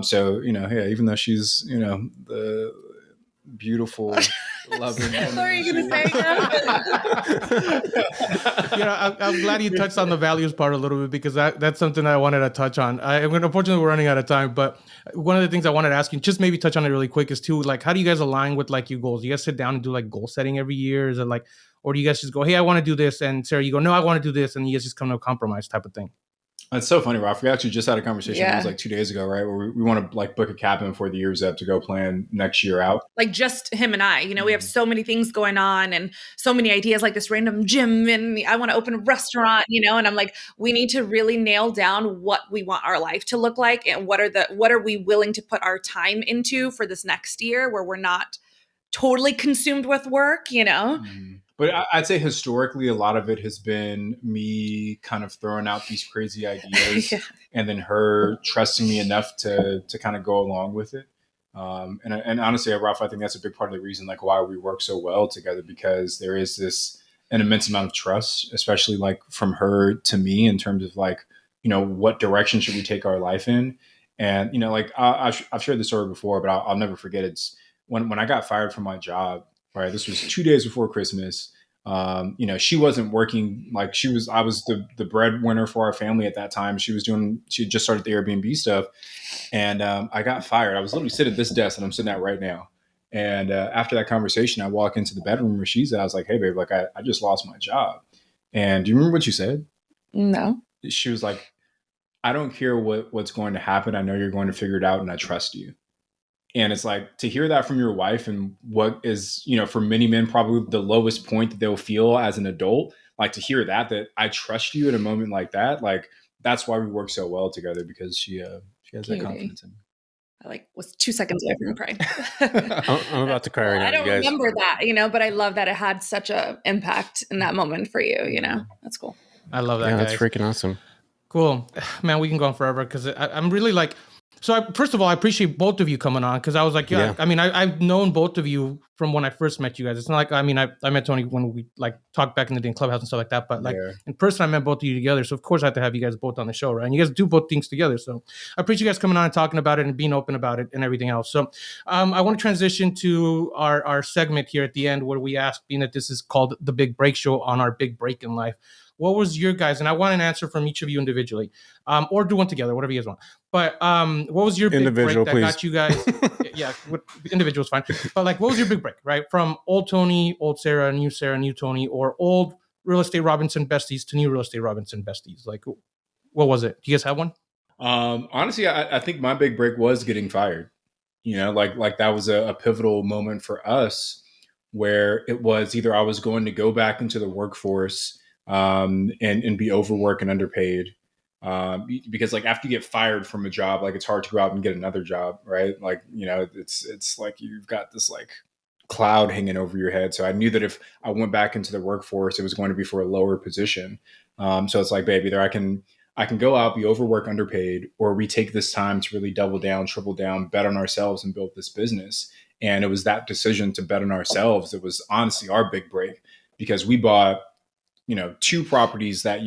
So, even though she's, the beautiful, loving woman. What are you going to say now? I'm glad you touched on the values part a little bit, because that's something that I wanted to touch on. Unfortunately, we're running out of time, but one of the things I wanted to ask you, just maybe touch on it really quick, is too, like, how do you guys align with like your goals? Do you guys sit down and do like goal setting every year? Is it like, or do you guys just go, hey, I want to do this, and Sarah, you go, no, I want to do this, and you guys just come to a compromise type of thing? It's so funny, Ralph. We actually just had a conversation. It was like 2 days ago, right? Where we want to like book a cabin before the year's up to go plan next year out. Like just him and I, we have so many things going on and so many ideas, like this random gym, and I want to open a restaurant, and I'm like, we need to really nail down what we want our life to look like, and what are we willing to put our time into for this next year, where we're not totally consumed with work, But I'd say historically, a lot of it has been me kind of throwing out these crazy ideas and then her trusting me enough to kind of go along with it. And honestly, Ralph, I think that's a big part of the reason like why we work so well together, because there is an immense amount of trust, especially like from her to me, in terms of like, what direction should we take our life in? And, like I've shared this story before, but I'll never forget. It's when I got fired from my job. Right. This was 2 days before Christmas. She wasn't working. Like I was the breadwinner for our family at that time. She had just started the Airbnb stuff. And I got fired. I was literally sitting at this desk that I'm sitting at right now. And after that conversation, I walk into the bedroom where she's at. I was like, hey, babe, like I just lost my job. And do you remember what you said? No. She was like, I don't care what's going to happen. I know you're going to figure it out, and I trust you. And it's like, to hear that from your wife, and what is, for many men, probably the lowest point that they'll feel as an adult, like to hear that I trust you in a moment like that, like that's why we work so well together, because she has that confidence in me. I was 2 seconds away from crying. I'm about to cry right now. I don't remember that, but I love that it had such an impact in that moment for you, That's cool. I love that. Yeah, that's freaking awesome. Cool. Man, we can go on forever, because I'm really like, first of all, I appreciate both of you coming on, because I was like, I mean, I've known both of you from when I first met you guys. It's not like, I mean, I met Tony when we like talked back in the day in Clubhouse and stuff like that, but like in person, I met both of you together. So of course I had to have you guys both on the show, right? And you guys do both things together. So I appreciate you guys coming on and talking about it and being open about it and everything else. So I want to transition to our segment here at the end, where we ask, being that this is called The Big Break Show, on our big break in life. What was your guys? And I want an answer from each of you individually, or do one together, whatever you guys want. But what was your big break that got you guys? Individual is fine. But like, what was your big break, right? From old Tony, old Sarah, new Tony, or old Real Estate Robinson besties to new Real Estate Robinson besties? Like, what was it? Do you guys have one? Honestly, I think my big break was getting fired. Like that was a pivotal moment for us, where it was either I was going to go back into the workforce and be overworked and underpaid. Because like after you get fired from a job, like it's hard to go out and get another job, right? Like, it's like you've got this like cloud hanging over your head. So I knew that if I went back into the workforce, it was going to be for a lower position. So it's like, babe, either I can go out, be overworked, underpaid, or we take this time to really double down, triple down, bet on ourselves and build this business. And it was that decision to bet on ourselves that was honestly our big break, because we bought, 2 properties that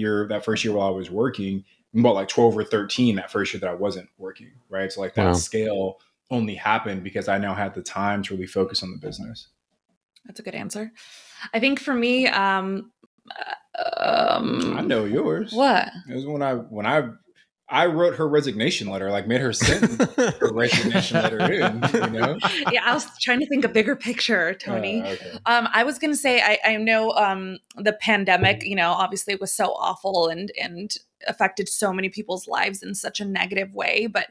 first year while I was working. We bought like 12 or 13 that first year that I wasn't working. Right. So like that scale only happened because I now had the time to really focus on the business. That's a good answer. I think for me, I know yours. what? It was when I wrote her resignation letter, like made her send her resignation letter in, Yeah, I was trying to think a bigger picture, Tony. Okay. I was going to say, I know the pandemic, obviously was so awful and affected so many people's lives in such a negative way. But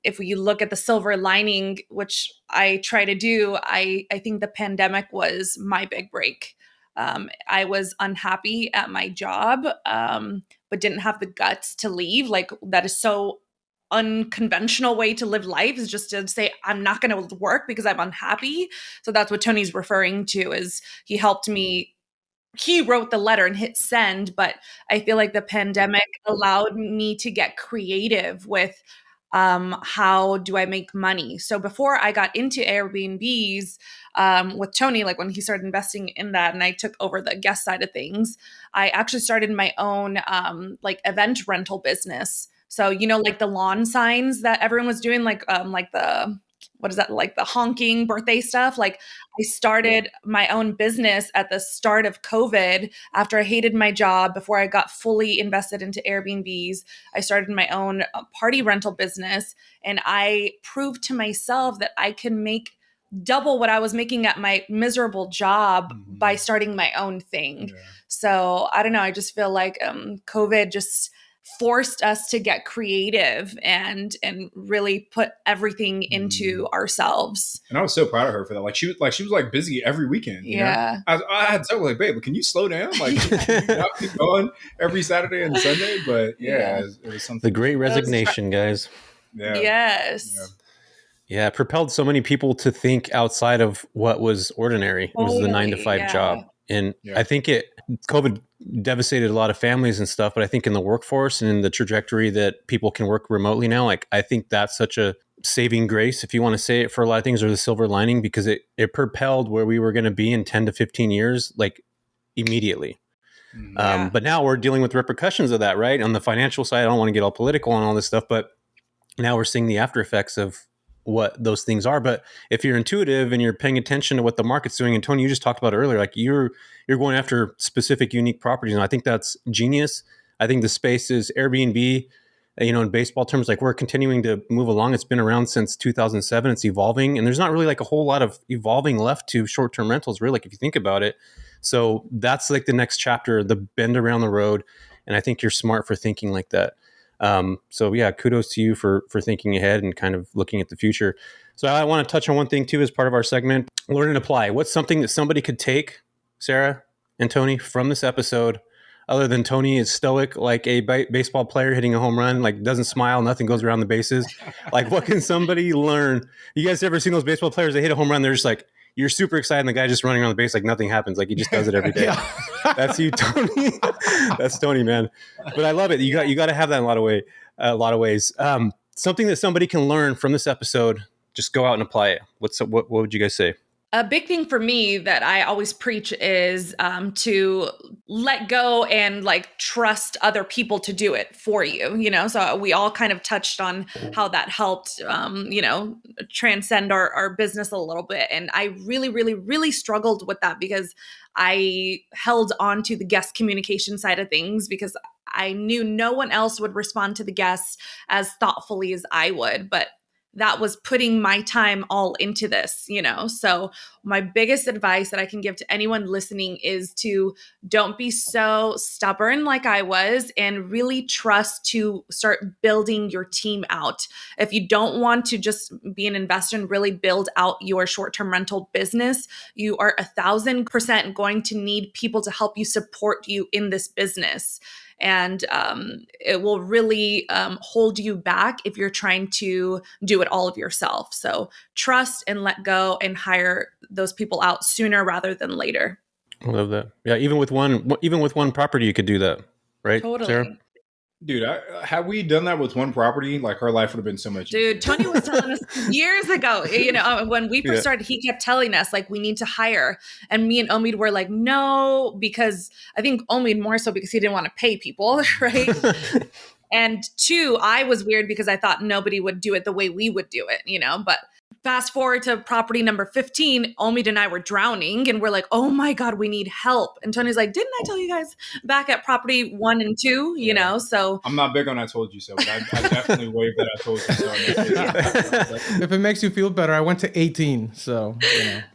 if we look at the silver lining, which I try to do, I think the pandemic was my big break. I was unhappy at my job, but didn't have the guts to leave. Like, that is so unconventional way to live life, is just to say, I'm not going to work because I'm unhappy. So that's what Tony's referring to, is he helped me. He wrote the letter and hit send, but I feel like the pandemic allowed me to get creative with how do I make money? So before I got into Airbnbs with Tony, like when he started investing in that and I took over the guest side of things, I actually started my own like event rental business. So, like the lawn signs that everyone was doing, like the, what is that, like the honking birthday stuff? Like, I started my own business at the start of COVID after I hated my job, before I got fully invested into Airbnbs. I started my own party rental business, and I proved to myself that I can make double what I was making at my miserable job by starting my own thing. Yeah. So I don't know. I just feel like COVID just forced us to get creative and really put everything into ourselves. And I was so proud of her for that. Like she was like busy every weekend. You know? I had to tell her, like, babe, can you slow down? Like, can you not keep going every Saturday and Sunday? But it was something. The Great Resignation, guys. Yeah. Yes. Yeah, it propelled so many people to think outside of what was ordinary. It was the 9-to-5 job. And I think COVID devastated a lot of families and stuff, but I think in the workforce and in the trajectory that people can work remotely now, like, I think that's such a saving grace, if you want to say it, for a lot of things, or the silver lining, because it propelled where we were going to be in 10 to 15 years, like, immediately. But now we're dealing with repercussions of that, right? On the financial side, I don't want to get all political and all this stuff, but now we're seeing the after effects of what those things are. But if you're intuitive and you're paying attention to what the market's doing, and Tony, you just talked about earlier, like you're going after specific, unique properties. And I think that's genius. I think the space is Airbnb, in baseball terms, like we're continuing to move along. It's been around since 2007. It's evolving. And there's not really like a whole lot of evolving left to short-term rentals, really, like if you think about it. So that's like the next chapter, the bend around the road. And I think you're smart for thinking like that. So yeah, kudos to you for thinking ahead and kind of looking at the future. So I want to touch on one thing too, as part of our segment, learn and apply. What's something that somebody could take, Sarah and Tony, from this episode, other than Tony is stoic, like a baseball player hitting a home run, like doesn't smile, nothing goes around the bases. Like, what can somebody learn? You guys ever seen those baseball players that hit a home run? They're just like, you're super excited, and the guy just running around the base like nothing happens. Like he just does it every day. That's you, Tony. That's Tony, man. But I love it. You got to have that in a lot of ways. Something that somebody can learn from this episode. Just go out and apply it. What would you guys say? A big thing for me that I always preach is to let go and like trust other people to do it for you, so we all kind of touched on how that helped, transcend our business a little bit. And I really, really, really struggled with that because I held on to the guest communication side of things because I knew no one else would respond to the guests as thoughtfully as I would, but that was putting my time all into this, So my biggest advice that I can give to anyone listening is to don't be so stubborn like I was, and really trust to start building your team out. If you don't want to just be an investor and really build out your short-term rental business, you are 1,000% going to need people to help you support you in this business. And it will really hold you back if you're trying to do it all of yourself. So trust and let go and hire those people out sooner rather than later. I love that. Yeah, even with one property, you could do that, right, Sarah? Totally. Dude, had we done that with one property, like our life would have been so much easier. Dude, Tony was telling us years ago, when we first started, he kept telling us like, we need to hire. And me and Omid were like, no, because I think Omid more so because he didn't want to pay people, right? And two, I was weird because I thought nobody would do it the way we would do it, but fast forward to property number 15, Omid and I were drowning and we're like, oh my God, we need help. And Tony's like, didn't I tell you guys back at property 1 and 2, so. I'm not big on I told you so, but I definitely waved that I told you so. If it makes you feel better, I went to 18. So,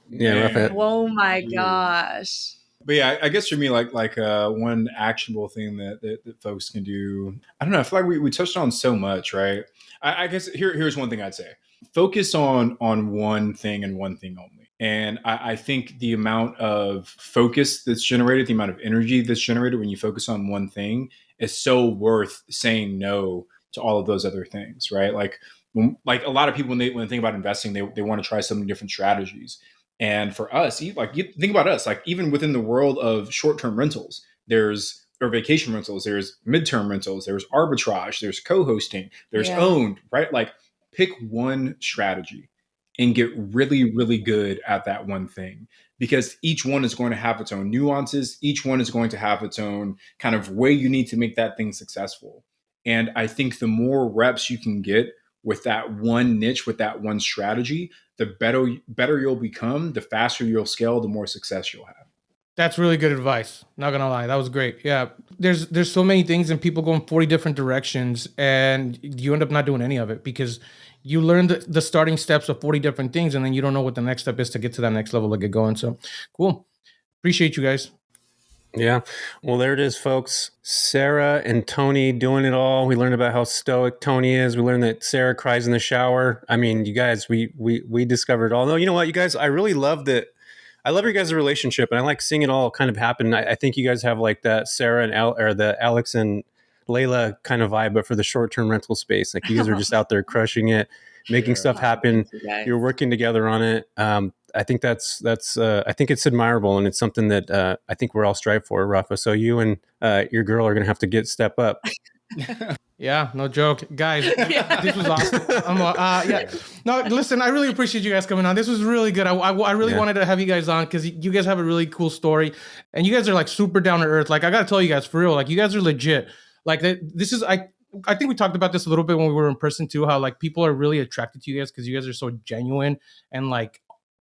Yeah, rough it. Oh my gosh. But yeah, I guess for me, like one actionable thing that folks can do. I don't know. I feel like we touched on so much, right? I guess here's one thing I'd say: focus on one thing and one thing only. And I think the amount of focus that's generated, the amount of energy that's generated when you focus on one thing, is so worth saying no to all of those other things, right? Like a lot of people when they think about investing, they want to try so many different strategies. And for us, you think about us, like even within the world of short-term rentals, or vacation rentals, there's midterm rentals, there's arbitrage, there's co-hosting, there's owned, right? Like pick one strategy and get really, really good at that one thing, because each one is going to have its own nuances. Each one is going to have its own kind of way you need to make that thing successful. And I think the more reps you can get with that one niche, with that one strategy, the better you'll become, the faster you'll scale, the more success you'll have. that's really good advice. Not gonna lie, that was great. Yeah, there's so many things and people go in 40 different directions, and you end up not doing any of it because you learned the starting steps of 40 different things, and then you don't know what the next step is to get to that next level to get going. So cool. Appreciate you guys. Yeah. Well, there it is, folks. Sarah and Tony doing it all. We learned about how stoic Tony is. We learned that Sarah cries in the shower. I mean, you guys, we discovered it all. No, you know what, you guys, I really love that. I love your guys' relationship, and I like seeing it all kind of happen. I think you guys have like that Sarah and or the Alex and Layla kind of vibe, but for the short-term rental space. Like you guys are just out there crushing it, making stuff happen. You're working together on it. I think that's I think it's admirable, and it's something that I think we're all strive for, Rafa. So you and your girl are gonna have to step up. Yeah, no joke, guys. This was awesome. Yeah. No, listen, I really appreciate you guys coming on. This was really good. I really wanted to have you guys on because you guys have a really cool story, and you guys are like super down to earth. Like I gotta tell you guys for real, like you guys are legit. Like this is I think we talked about this a little bit when we were in person too. How like people are really attracted to you guys because you guys are so genuine and like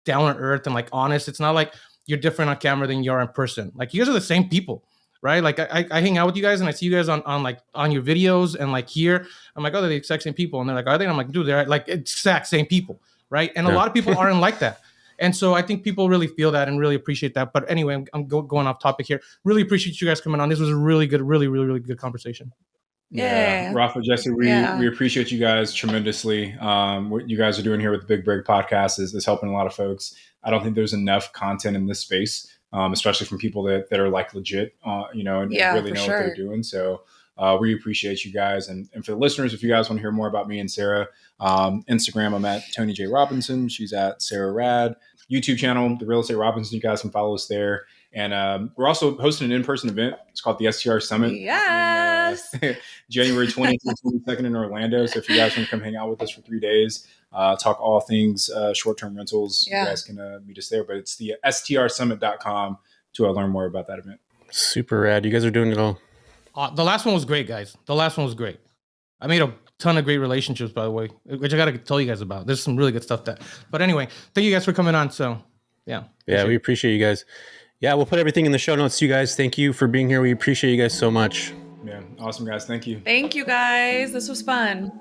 down to earth and like honest. It's not like you're different on camera than you are in person. Like you guys are the same people. Right, like I hang out with you guys and I see you guys on your videos and like here I'm like, oh, they're the exact same people, and they're like, are they? I'm like, dude, they're like exact same people, right? And a lot of people aren't like that, and so I think people really feel that and really appreciate that. But anyway, I'm going off topic here. Really appreciate you guys coming on. This was a really good, really good conversation. Yeah. Rafa, Jesse, we appreciate you guys tremendously. What you guys are doing here with the Big Break podcast is helping a lot of folks. I don't think there's enough content in this space. Especially from people that are like legit, and really know what they're doing. So we appreciate you guys. And for the listeners, if you guys want to hear more about me and Sarah, Instagram, I'm at Tony J. Robinson. She's at Sarah Rad. YouTube channel, The Real Estate Robinson. You guys can follow us there. And we're also hosting an in-person event. It's called the STR Summit. Yes. January 20th and 22nd in Orlando. So if you guys want to come hang out with us for 3 days, talk all things short-term rentals, you guys can meet us there. But it's the strsummit.com to learn more about that event. Super rad. You guys are doing it all. The last one was great, guys. The last one was great. I made a ton of great relationships, by the way, which I got to tell you guys about. There's some really good stuff there. But anyway, thank you guys for coming on. So, yeah. We appreciate you guys. Yeah, we'll put everything in the show notes. You guys, thank you for being here. We appreciate you guys so much. Yeah, awesome, guys. Thank you. Thank you, guys. This was fun.